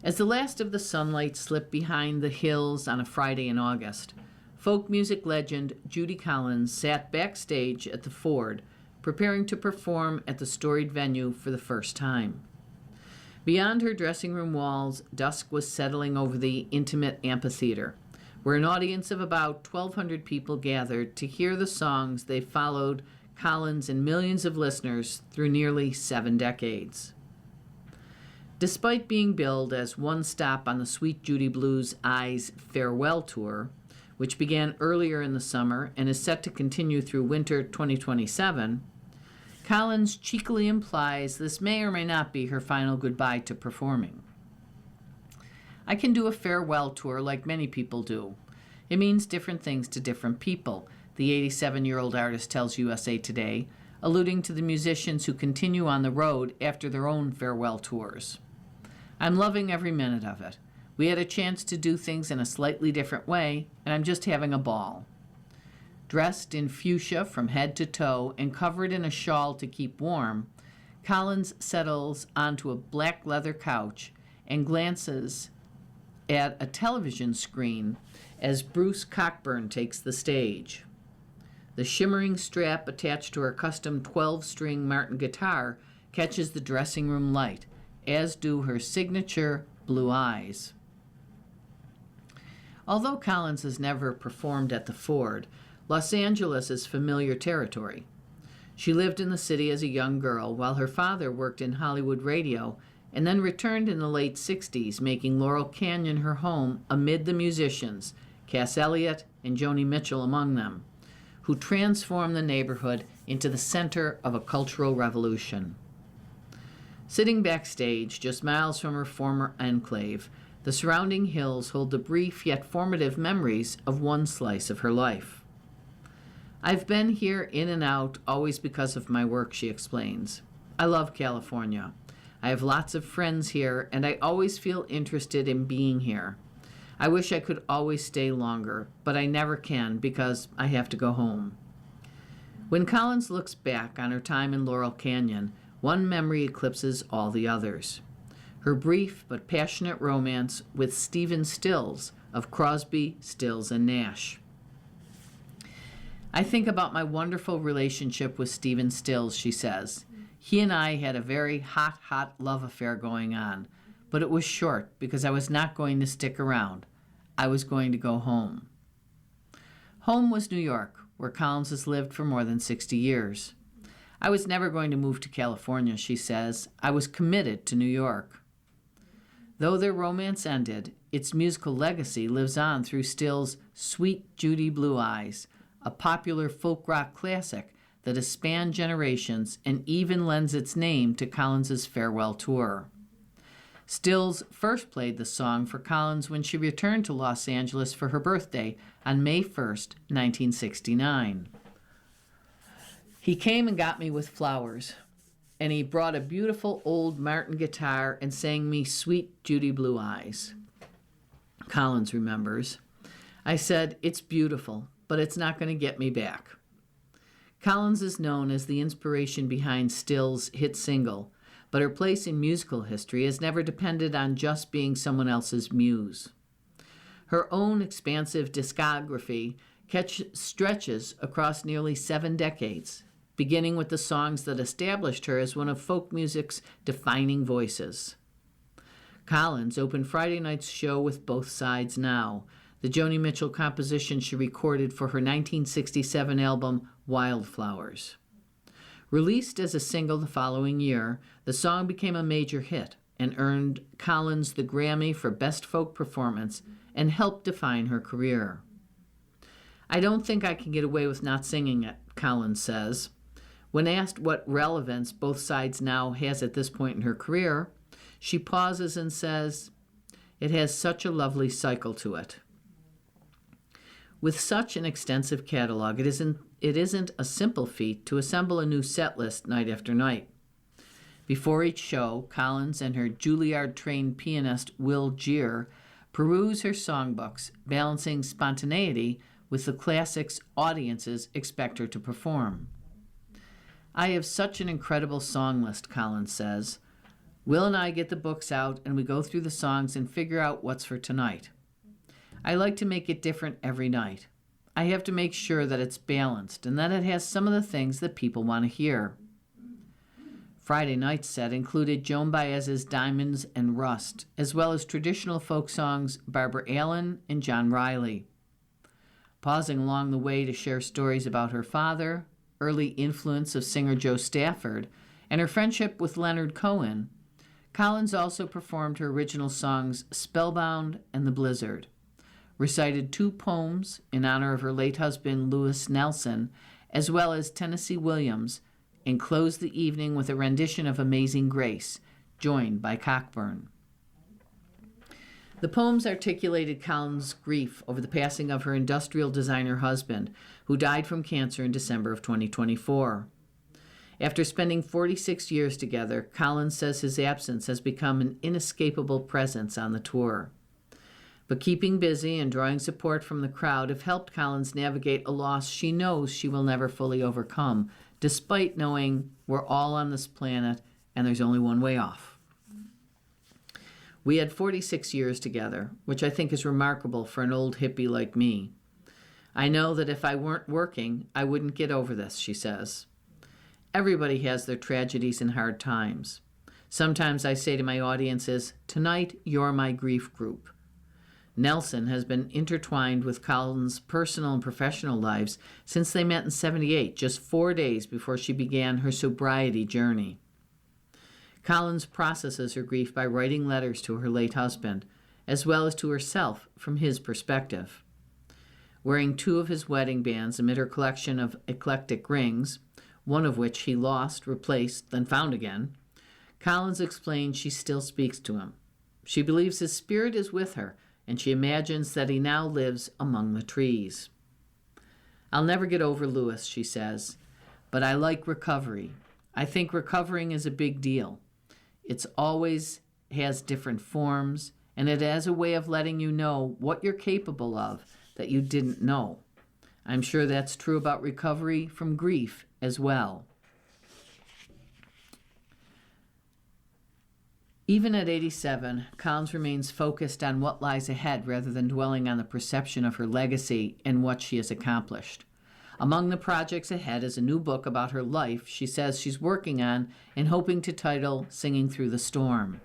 As the last of the sunlight slipped behind the hills on a Friday in August, folk music legend Judy Collins sat backstage at the Ford, preparing to perform at the storied venue for the first time. Beyond her dressing room walls, dusk was settling over the intimate amphitheater, where an audience of about 1,200 people gathered to hear the songs they followed Collins and millions of listeners through nearly 7 decades. Despite being billed as one stop on the Sweet Judy Blues Eyes Farewell Tour, which began earlier in the summer and is set to continue through winter 2027, Collins cheekily implies this may or may not be her final goodbye to performing. "I can do a farewell tour like many people do. It means different things to different people," the 87-year-old artist tells USA Today, alluding to the musicians who continue on the road after their own farewell tours. "I'm loving every minute of it. We had a chance to do things in a slightly different way, and I'm just having a ball." Dressed in fuchsia from head to toe and covered in a shawl to keep warm, Collins settles onto a black leather couch and glances at a television screen as Bruce Cockburn takes the stage. The shimmering strap attached to her custom 12-string Martin guitar catches the dressing room light, as do her signature blue eyes. Although Collins has never performed at the Ford, Los Angeles is familiar territory. She lived in the city as a young girl while her father worked in Hollywood radio and then returned in the late 60s, making Laurel Canyon her home amid the musicians, Cass Elliot and Joni Mitchell among them, who transformed the neighborhood into the center of a cultural revolution. Sitting backstage, just miles from her former enclave, the surrounding hills hold the brief yet formative memories of one slice of her life. I've been here in and out always because of my work, she explains. I love California. I have lots of friends here, and I always feel interested in being here. I wish I could always stay longer, but I never can because I have to go home. When Collins looks back on her time in Laurel Canyon, one memory eclipses all the others. Her brief but passionate romance with Stephen Stills of Crosby, Stills, and Nash. I think about my wonderful relationship with Stephen Stills, she says. He and I had a very hot love affair going on, but it was short because I was not going to stick around. I was going to go home. Home was New York, where Collins has lived for more than 60 years. I was never going to move to California, she says. I was committed to New York. Though their romance ended, its musical legacy lives on through Stills' Sweet Judy Blue Eyes, a popular folk rock classic that has spanned generations and even lends its name to Collins' farewell tour. Stills first played the song for Collins when she returned to Los Angeles for her birthday on May 1st, 1969. He came and got me with flowers, and he brought a beautiful old Martin guitar and sang me Sweet Judy Blue Eyes. Collins remembers. I said, it's beautiful, but it's not going to get me back. Collins is known as the inspiration behind Stills' hit single, but her place in musical history has never depended on just being someone else's muse. Her own expansive discography stretches across nearly 7 decades, beginning with the songs that established her as one of folk music's defining voices. Collins opened Friday night's show with Both Sides Now, the Joni Mitchell composition she recorded for her 1967 album Wildflowers. Released as a single the following year, the song became a major hit and earned Collins the Grammy for Best Folk Performance and helped define her career. I don't think I can get away with not singing it, Collins says. When asked what relevance Both Sides Now has at this point in her career, she pauses and says, "It has such a lovely cycle to it." With such an extensive catalog, it isn't a simple feat to assemble a new set list night after night. Before each show, Collins and her Juilliard-trained pianist Will Geer peruse her songbooks, balancing spontaneity with the classics audiences expect her to perform. I have such an incredible song list, Collins says. Will and I get the books out and we go through the songs and figure out what's for tonight. I like to make it different every night. I have to make sure that it's balanced and that it has some of the things that people want to hear. Friday night's set included Joan Baez's Diamonds and Rust, as well as traditional folk songs Barbara Allen and John Riley. Pausing along the way to share stories about her father, early influence of singer Joe Stafford, and her friendship with Leonard Cohen, Collins also performed her original songs Spellbound and The Blizzard, recited 2 poems in honor of her late husband Lewis Nelson, as well as Tennessee Williams, and closed the evening with a rendition of Amazing Grace, joined by Cockburn. The poems articulated Collins' grief over the passing of her industrial designer husband, who died from cancer in December of 2024. After spending 46 years together, Collins says his absence has become an inescapable presence on the tour. But keeping busy and drawing support from the crowd have helped Collins navigate a loss she knows she will never fully overcome, despite knowing we're all on this planet and there's only one way off. We had 46 years together, which I think is remarkable for an old hippie like me. I know that if I weren't working, I wouldn't get over this, she says. Everybody has their tragedies and hard times. Sometimes I say to my audiences, tonight you're my grief group. Nelson has been intertwined with Collins' personal and professional lives since they met in '78, just 4 days before she began her sobriety journey. Collins processes her grief by writing letters to her late husband, as well as to herself from his perspective. Wearing 2 of his wedding bands amid her collection of eclectic rings, one of which he lost, replaced, then found again, Collins explains she still speaks to him. She believes his spirit is with her, and she imagines that he now lives among the trees. I'll never get over Lewis, she says, but I like recovery. I think recovering is a big deal. It's always has different forms, and it has a way of letting you know what you're capable of that you didn't know. I'm sure that's true about recovery from grief as well. Even at 87, Collins remains focused on what lies ahead rather than dwelling on the perception of her legacy and what she has accomplished. Among the projects ahead is a new book about her life she says she's working on and hoping to title Singing Through the Storm.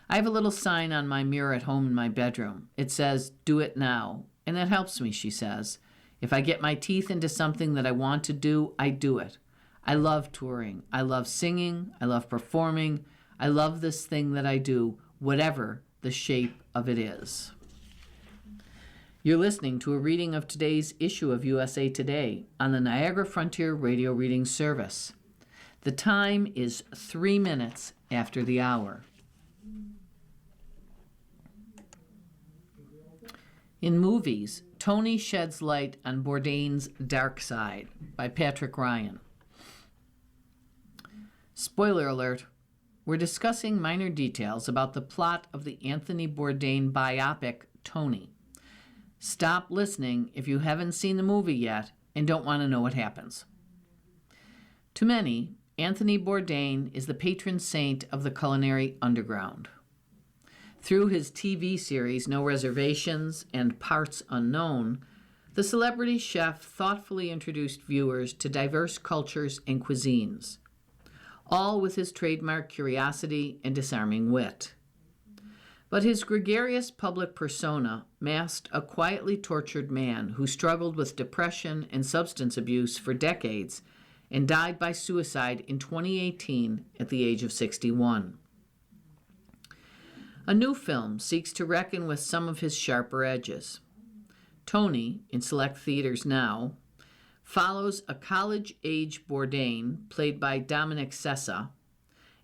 I have a little sign on my mirror at home in my bedroom. It says, "Do it now," and that helps me, she says. If I get my teeth into something that I want to do, I do it. I love touring. I love singing. I love performing. I love this thing that I do, whatever the shape of it is. You're listening to a reading of today's issue of USA Today on the Niagara Frontier Radio Reading Service. The time is 3 minutes after the hour. In movies, Tony sheds light on Bourdain's Dark Side by Patrick Ryan. Spoiler alert, we're discussing minor details about the plot of the Anthony Bourdain biopic Tony. Stop listening if you haven't seen the movie yet and don't want to know what happens. To many, Anthony Bourdain is the patron saint of the culinary underground. Through his TV series No Reservations and Parts Unknown, the celebrity chef thoughtfully introduced viewers to diverse cultures and cuisines, all with his trademark curiosity and disarming wit. But his gregarious public persona masked a quietly tortured man who struggled with depression and substance abuse for decades and died by suicide in 2018 at the age of 61. A new film seeks to reckon with some of his sharper edges. Tony, in select theaters now, follows a college-age Bourdain, played by Dominic Sessa,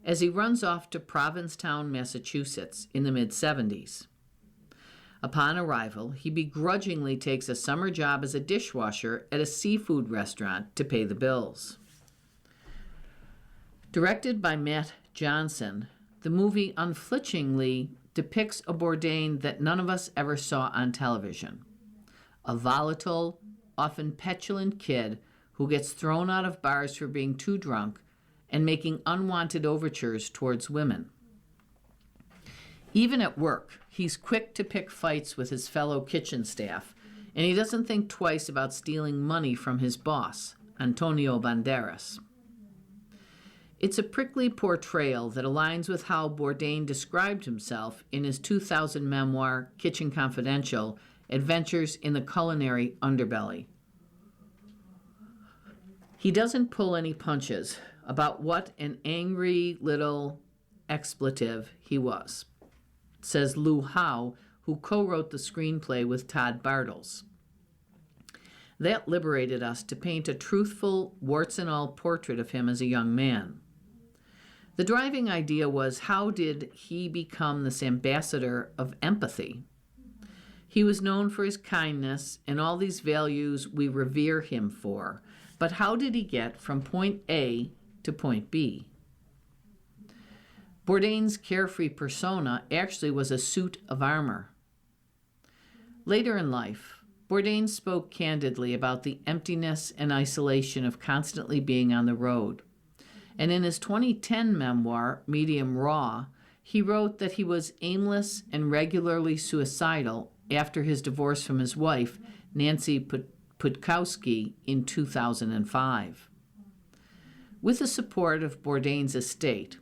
as he runs off to Provincetown, Massachusetts, in the mid-'70s. Upon arrival, he begrudgingly takes a summer job as a dishwasher at a seafood restaurant to pay the bills. Directed by Matt Johnson, the movie unflinchingly depicts a Bourdain that none of us ever saw on television. A volatile, often petulant kid who gets thrown out of bars for being too drunk and making unwanted overtures towards women. Even at work, he's quick to pick fights with his fellow kitchen staff, and he doesn't think twice about stealing money from his boss, Antonio Banderas. It's a prickly portrayal that aligns with how Bourdain described himself in his 2000 memoir, Kitchen Confidential, Adventures in the Culinary Underbelly. He doesn't pull any punches about what an angry little expletive he was, says Lou Howe, who co-wrote the screenplay with Todd Bartles. That liberated us to paint a truthful, warts-and-all portrait of him as a young man. The driving idea was, how did he become this ambassador of empathy? He was known for his kindness and all these values we revere him for, but how did he get from point A to point B? Bourdain's carefree persona actually was a suit of armor. Later in life, Bourdain spoke candidly about the emptiness and isolation of constantly being on the road. And in his 2010 memoir, Medium Raw, he wrote that he was aimless and regularly suicidal after his divorce from his wife, Nancy Putkowski, in 2005. With the support of Bourdain's estate,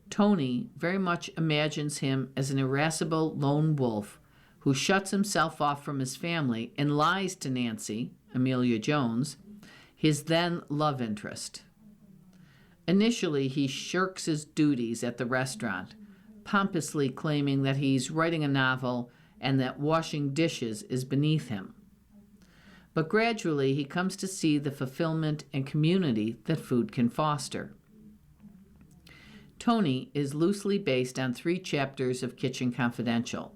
Tony very much imagines him as an irascible lone wolf who shuts himself off from his family and lies to Nancy, Amelia Jones, his then love interest. Initially, he shirks his duties at the restaurant, pompously claiming that he's writing a novel and that washing dishes is beneath him. But gradually, he comes to see the fulfillment and community that food can foster. Tony is loosely based on 3 chapters of Kitchen Confidential,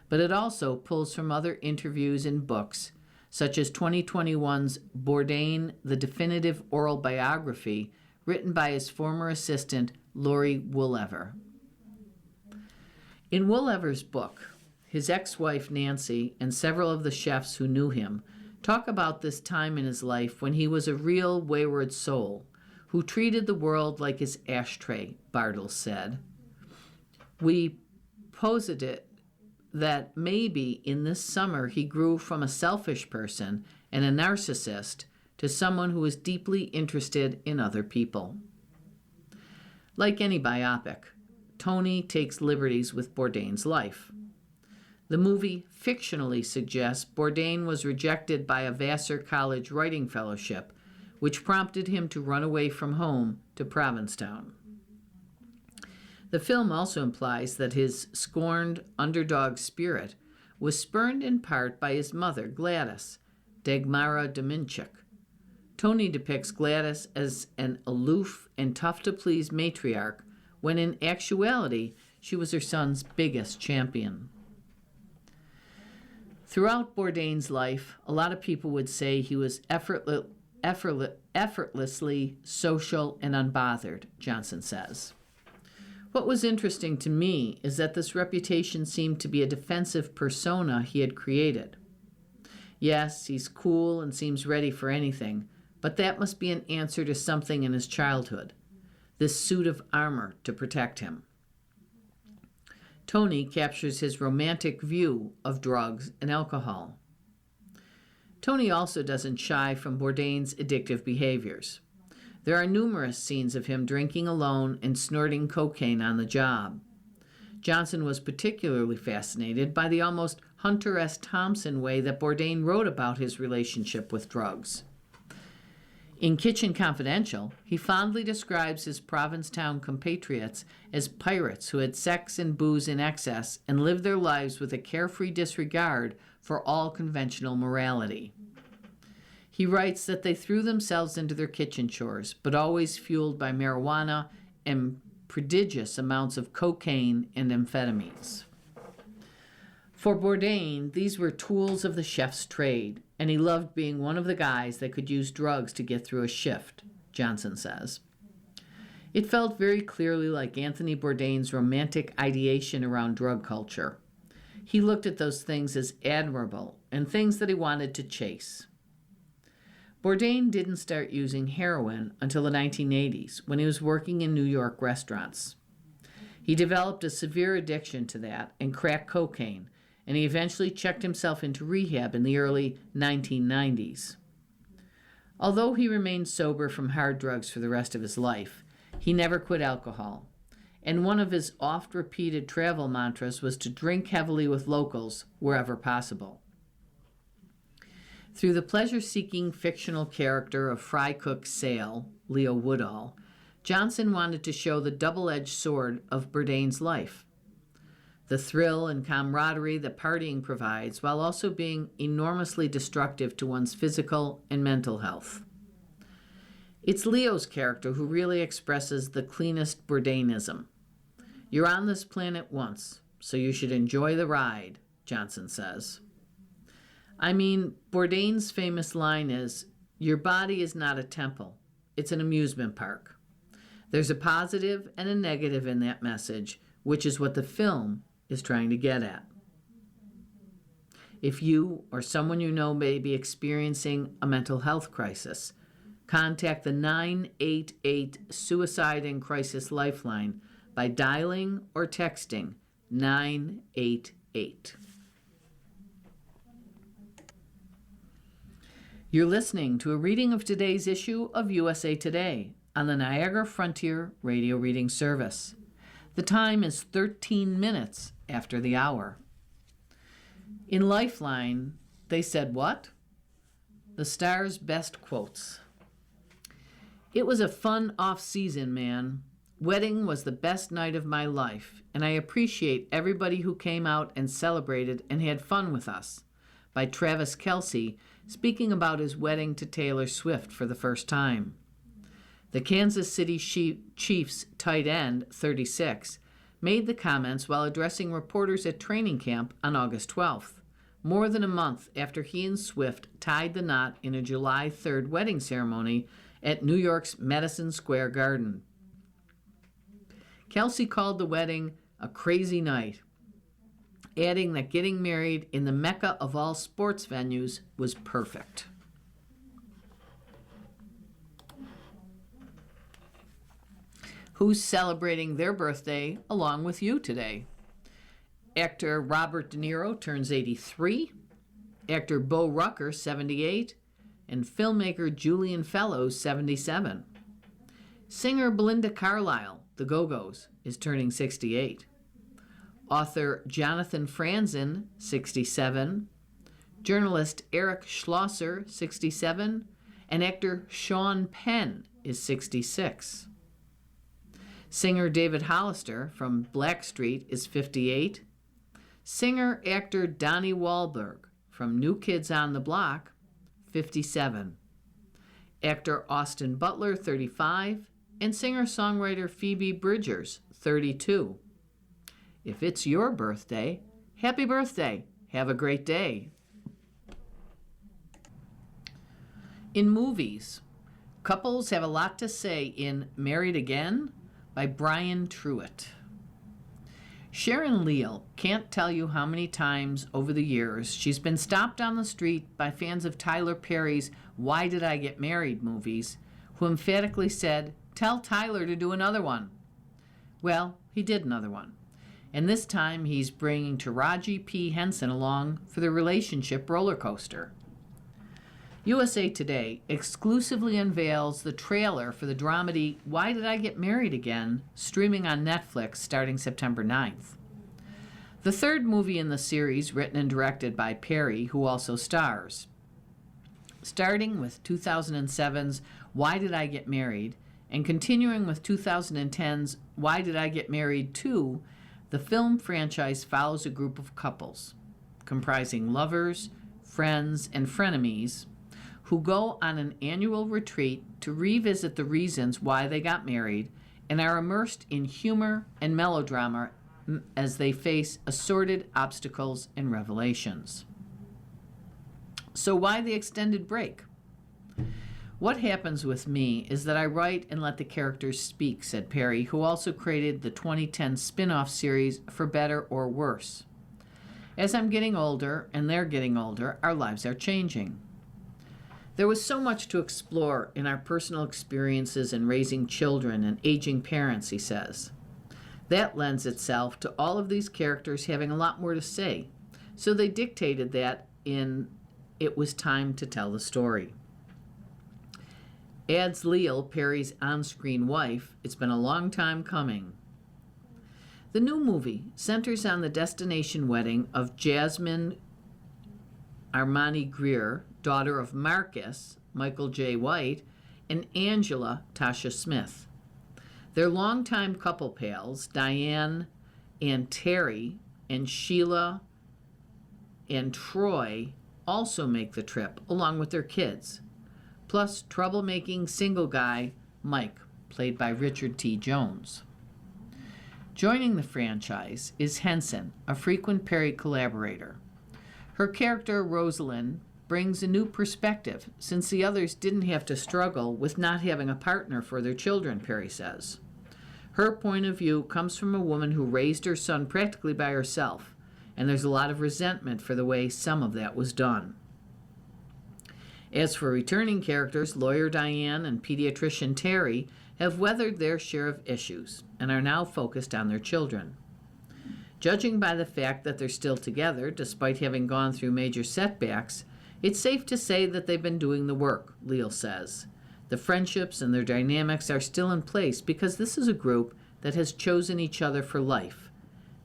but it also pulls from other interviews and books, such as 2021's Bourdain, the Definitive Oral Biography, written by his former assistant, Laurie Woolever. In Woolever's book, his ex-wife Nancy and several of the chefs who knew him talk about this time in his life when he was a real wayward soul who treated the world like his ashtray, Bartels said. We posited that maybe in this summer he grew from a selfish person and a narcissist to someone who was deeply interested in other people. Like any biopic, Tony takes liberties with Bourdain's life. The movie fictionally suggests Bourdain was rejected by a Vassar College writing fellowship, which prompted him to run away from home to Provincetown. The film also implies that his scorned underdog spirit was spurned in part by his mother, Gladys, Dagmara Dominchik. Tony depicts Gladys as an aloof and tough-to-please matriarch, when in actuality she was her son's biggest champion. Throughout Bourdain's life, a lot of people would say he was effortlessly social and unbothered, Johnson says. What was interesting to me is that this reputation seemed to be a defensive persona he had created. Yes, he's cool and seems ready for anything, but that must be an answer to something in his childhood, this suit of armor to protect him. Tony captures his romantic view of drugs and alcohol. Tony also doesn't shy from Bourdain's addictive behaviors. There are numerous scenes of him drinking alone and snorting cocaine on the job. Johnson was particularly fascinated by the almost Hunter S. Thompson way that Bourdain wrote about his relationship with drugs. In Kitchen Confidential, he fondly describes his Provincetown compatriots as pirates who had sex and booze in excess and lived their lives with a carefree disregard for all conventional morality. He writes that they threw themselves into their kitchen chores, but always fueled by marijuana and prodigious amounts of cocaine and amphetamines. For Bourdain, these were tools of the chef's trade, and he loved being one of the guys that could use drugs to get through a shift, Johnson says. It felt very clearly like Anthony Bourdain's romantic ideation around drug culture. He looked at those things as admirable and things that he wanted to chase. Bourdain didn't start using heroin until the 1980s, when he was working in New York restaurants. He developed a severe addiction to that and crack cocaine, and he eventually checked himself into rehab in the early 1990s. Although he remained sober from hard drugs for the rest of his life, he never quit alcohol, and one of his oft-repeated travel mantras was to drink heavily with locals wherever possible. Through the pleasure-seeking fictional character of fry cook Sale, Leo Woodall, Johnson wanted to show the double-edged sword of Bourdain's life. The thrill and camaraderie that partying provides, while also being enormously destructive to one's physical and mental health. It's Leo's character who really expresses the cleanest Bourdainism. You're on this planet once, so you should enjoy the ride, Johnson says. I mean, Bourdain's famous line is, "Your body is not a temple, it's an amusement park." There's a positive and a negative in that message, which is what the film is trying to get at. If you or someone you know may be experiencing a mental health crisis, contact the 988 Suicide and Crisis Lifeline by dialing or texting 988. You're listening to a reading of today's issue of USA Today on the Niagara Frontier Radio Reading Service. The time is 13 minutes after the hour. In Lifeline, they said what? The Star's best quotes. It was a fun off-season, man. Wedding was the best night of my life, and I appreciate everybody who came out and celebrated and had fun with us. By Travis Kelce, speaking about his wedding to Taylor Swift for the first time. The Kansas City Chiefs tight end, 36, made the comments while addressing reporters at training camp on August 12th, more than a month after he and Swift tied the knot in a July 3rd wedding ceremony at New York's Madison Square Garden. Kelce called the wedding a crazy night, adding that getting married in the mecca of all sports venues was perfect. Who's celebrating their birthday along with you today? Actor Robert De Niro turns 83, actor Bo Rucker 78, and filmmaker Julian Fellows 77. Singer Belinda Carlisle, the Go-Go's, is turning 68. Author Jonathan Franzen, 67, journalist Eric Schlosser, 67, and actor Sean Penn is 66. Singer David Hollister from Blackstreet is 58. Singer-actor Donnie Wahlberg from New Kids on the Block, 57. Actor Austin Butler, 35, and singer-songwriter Phoebe Bridgers, 32. If it's your birthday, happy birthday. Have a great day. In movies, couples have a lot to say in Married Again by Brian Truitt. Sharon Leal can't tell you how many times over the years she's been stopped on the street by fans of Tyler Perry's Why Did I Get Married movies, who emphatically said, "Tell Tyler to do another one." Well, he did another one. And this time he's bringing Taraji P. Henson along for the relationship roller coaster. USA Today exclusively unveils the trailer for the dramedy Why Did I Get Married Again, streaming on Netflix starting September 9th. The third movie in the series, written and directed by Perry, who also stars. Starting with 2007's Why Did I Get Married, and continuing with 2010's Why Did I Get Married 2, the film franchise follows a group of couples, comprising lovers, friends, and frenemies, who go on an annual retreat to revisit the reasons why they got married and are immersed in humor and melodrama as they face assorted obstacles and revelations. So why the extended break? What happens with me is that I write and let the characters speak, said Perry, who also created the 2010 spin-off series For Better or Worse. As I'm getting older and they're getting older, our lives are changing. There was so much to explore in our personal experiences in raising children and aging parents, he says. That lends itself to all of these characters having a lot more to say, so they dictated that in It Was Time to Tell the Story. Adds Leal, Perry's on-screen wife, it's been a long time coming. The new movie centers on the destination wedding of Jasmine Armani Greer, daughter of Marcus, Michael J. White, and Angela, Tasha Smith. Their longtime couple pals, Diane and Terry, and Sheila and Troy, also make the trip, along with their kids. Plus troublemaking single guy Mike, played by Richard T. Jones. Joining the franchise is Henson, a frequent Perry collaborator. Her character, Rosalind, brings a new perspective, since the others didn't have to struggle with not having a partner for their children, Perry says. Her point of view comes from a woman who raised her son practically by herself and there's a lot of resentment for the way some of that was done. As for returning characters, lawyer Diane and pediatrician Terry have weathered their share of issues and are now focused on their children. Judging by the fact that they're still together, despite having gone through major setbacks, it's safe to say that they've been doing the work, Leal says. The friendships and their dynamics are still in place because this is a group that has chosen each other for life.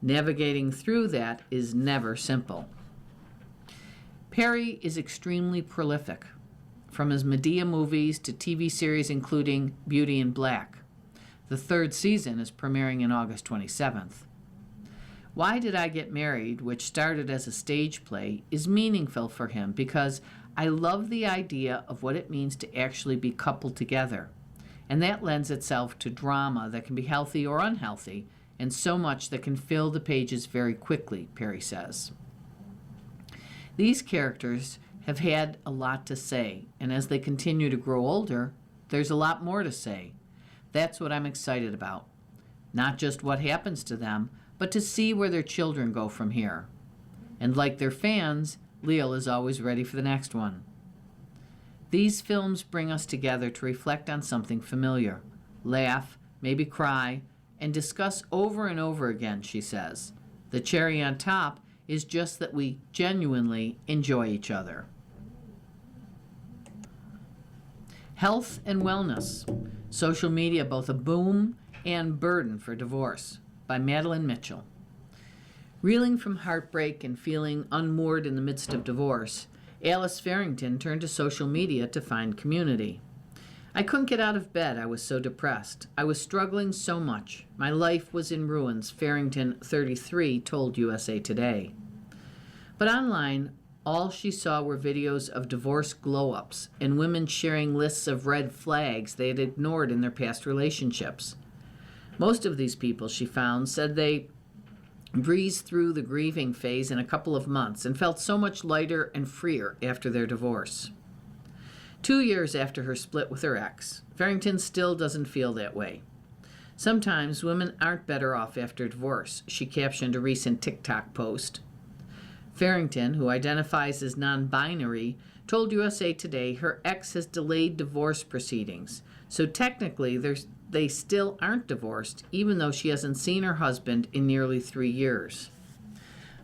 Navigating through that is never simple. Perry is extremely prolific, from his Medea movies to TV series including Beauty in Black. The third season is premiering in August 27th. Why Did I Get Married, which started as a stage play, is meaningful for him because I love the idea of what it means to actually be coupled together. And that lends itself to drama that can be healthy or unhealthy, and so much that can fill the pages very quickly, Perry says. These characters have had a lot to say, and as they continue to grow older, there's a lot more to say. That's what I'm excited about. Not just what happens to them, but to see where their children go from here. And like their fans, Leal is always ready for the next one. These films bring us together to reflect on something familiar, laugh, maybe cry, and discuss over and over again, she says. The cherry on top is just that we genuinely enjoy each other. Health and wellness. Social media both a boom and burden for divorce, by Madeline Mitchell. Reeling from heartbreak and feeling unmoored in the midst of divorce, Alice Farrington turned to social media to find community. I couldn't get out of bed. I was so depressed. I was struggling so much. My life was in ruins, Farrington, 33, told USA Today. But online, all she saw were videos of divorce glow-ups and women sharing lists of red flags they had ignored in their past relationships. Most of these people, she found, said they breezed through the grieving phase in a couple of months and felt so much lighter and freer after their divorce. 2 years after her split with her ex, Farrington still doesn't feel that way. Sometimes women aren't better off after divorce, she captioned a recent TikTok post. Farrington, who identifies as non-binary, told USA Today her ex has delayed divorce proceedings, so technically they still aren't divorced, even though she hasn't seen her husband in nearly 3 years.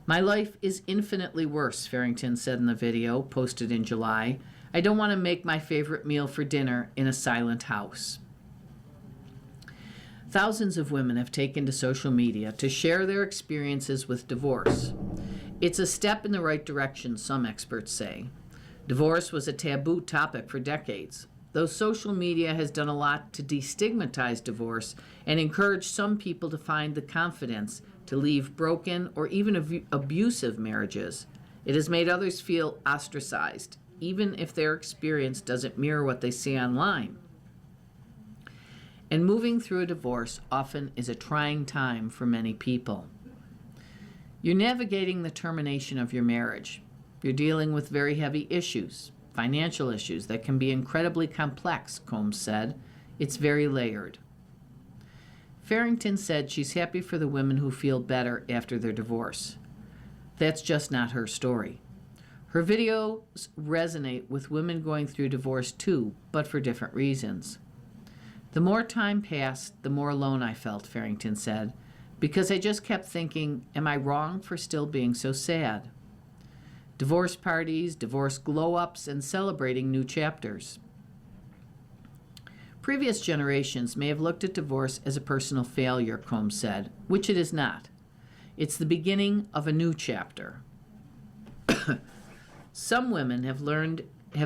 My life is infinitely worse, Farrington said in the video, posted in July. I don't want to make my favorite meal for dinner in a silent house. Thousands of women have taken to social media to share their experiences with divorce. It's a step in the right direction, some experts say. Divorce was a taboo topic for decades, though social media has done a lot to destigmatize divorce and encourage some people to find the confidence to leave broken or even abusive marriages. It has made others feel ostracized, even if their experience doesn't mirror what they see online. And moving through a divorce often is a trying time for many people. You're navigating the termination of your marriage. You're dealing with very heavy issues, financial issues that can be incredibly complex, Combs said. It's very layered. Farrington said she's happy for the women who feel better after their divorce. That's just not her story. Her videos resonate with women going through divorce too, but for different reasons. The more time passed, the more alone I felt, Farrington said, because I just kept thinking, am I wrong for still being so sad? Divorce parties, divorce glow-ups, and celebrating new chapters. Previous generations may have looked at divorce as a personal failure, Combs said, which it is not. It's the beginning of a new chapter. Some women have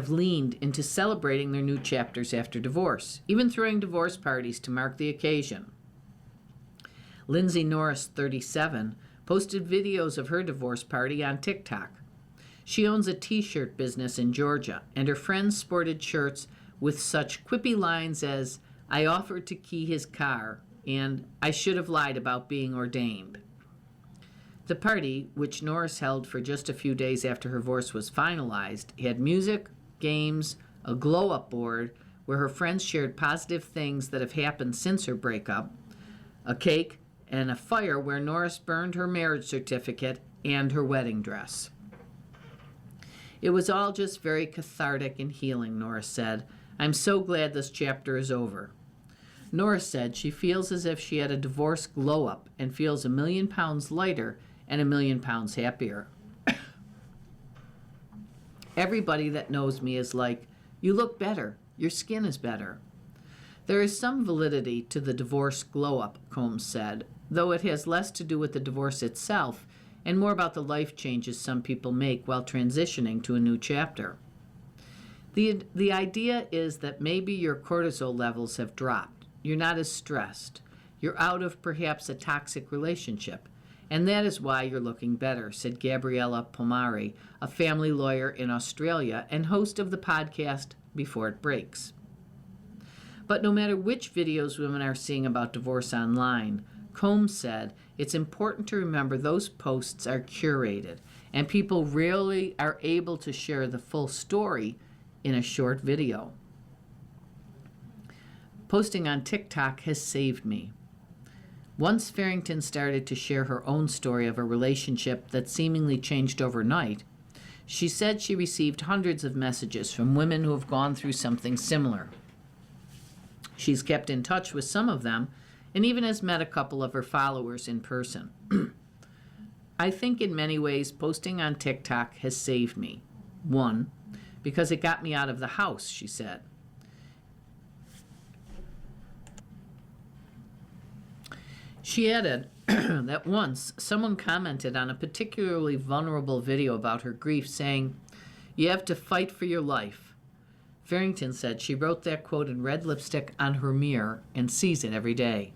leaned into celebrating their new chapters after divorce, even throwing divorce parties to mark the occasion. Lindsay Norris, 37, posted videos of her divorce party on TikTok. She owns a t-shirt business in Georgia, and her friends sported shirts with such quippy lines as, I offered to key his car, and I should have lied about being ordained. The party, which Norris held for just a few days after her divorce was finalized, had music, games, a glow-up board where her friends shared positive things that have happened since her breakup, a cake, and a fire where Norris burned her marriage certificate and her wedding dress. It was all just very cathartic and healing, Norris said. I'm so glad this chapter is over. Norris said she feels as if she had a divorce glow-up and feels 1,000,000 pounds lighter and 1,000,000 pounds happier. Everybody that knows me is like, you look better, your skin is better. There is some validity to the divorce glow-up, Combs said, though it has less to do with the divorce itself and more about the life changes some people make while transitioning to a new chapter. The idea is that maybe your cortisol levels have dropped. You're not as stressed. You're out of perhaps a toxic relationship. And that is why you're looking better, said Gabriella Pomari, a family lawyer in Australia and host of the podcast Before It Breaks. But no matter which videos women are seeing about divorce online, Combs said it's important to remember those posts are curated and people rarely are able to share the full story in a short video. Posting on TikTok has saved me. Once Farrington started to share her own story of a relationship that seemingly changed overnight, she said she received hundreds of messages from women who have gone through something similar. She's kept in touch with some of them and even has met a couple of her followers in person. I think in many ways posting on TikTok has saved me. One, because it got me out of the house, she said. She added that once someone commented on a particularly vulnerable video about her grief saying, "You have to fight for your life." Farrington said she wrote that quote in red lipstick on her mirror and sees it every day.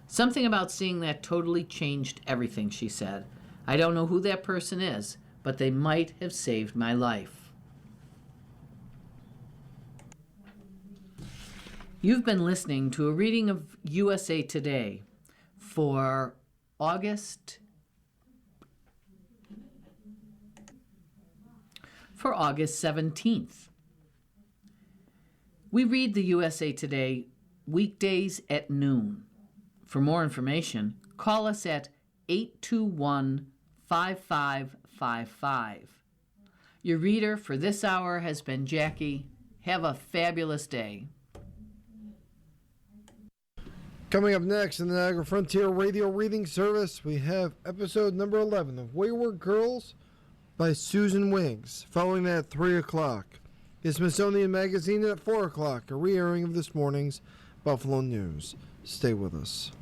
Something about seeing that totally changed everything, she said. I don't know who that person is, but they might have saved my life. You've been listening to a reading of USA Today for August 17th. We read the USA Today weekdays at noon. For more information, call us at 821-5555. Your reader for this hour has been Jackie. Have a fabulous day. Coming up next in the Niagara Frontier Radio Reading Service, we have episode number 11 of Wayward Girls by Susan Wiggs. Following that at 3 o'clock. Is Smithsonian Magazine at 4 o'clock, a re-airing of this morning's Buffalo News. Stay with us.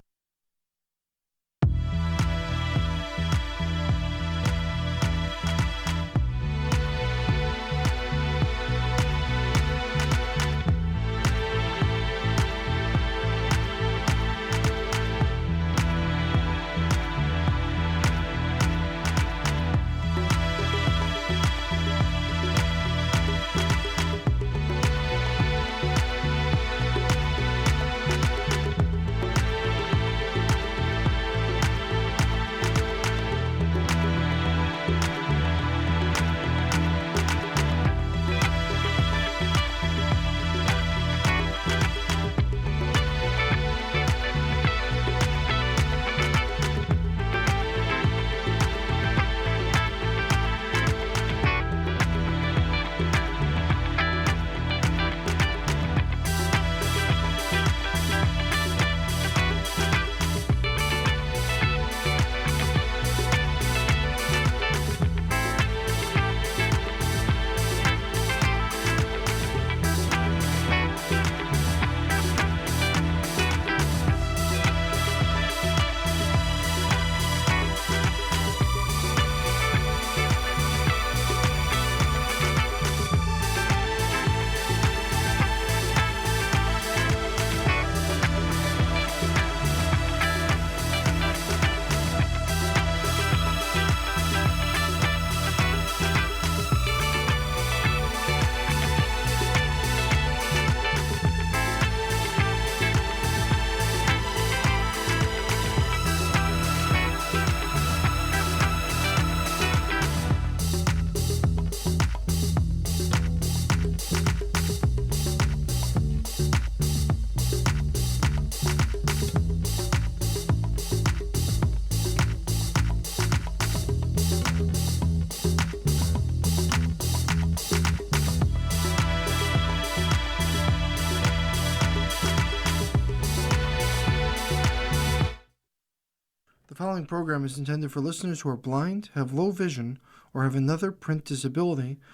following program is intended for listeners who are blind, have low vision, or have another print disability,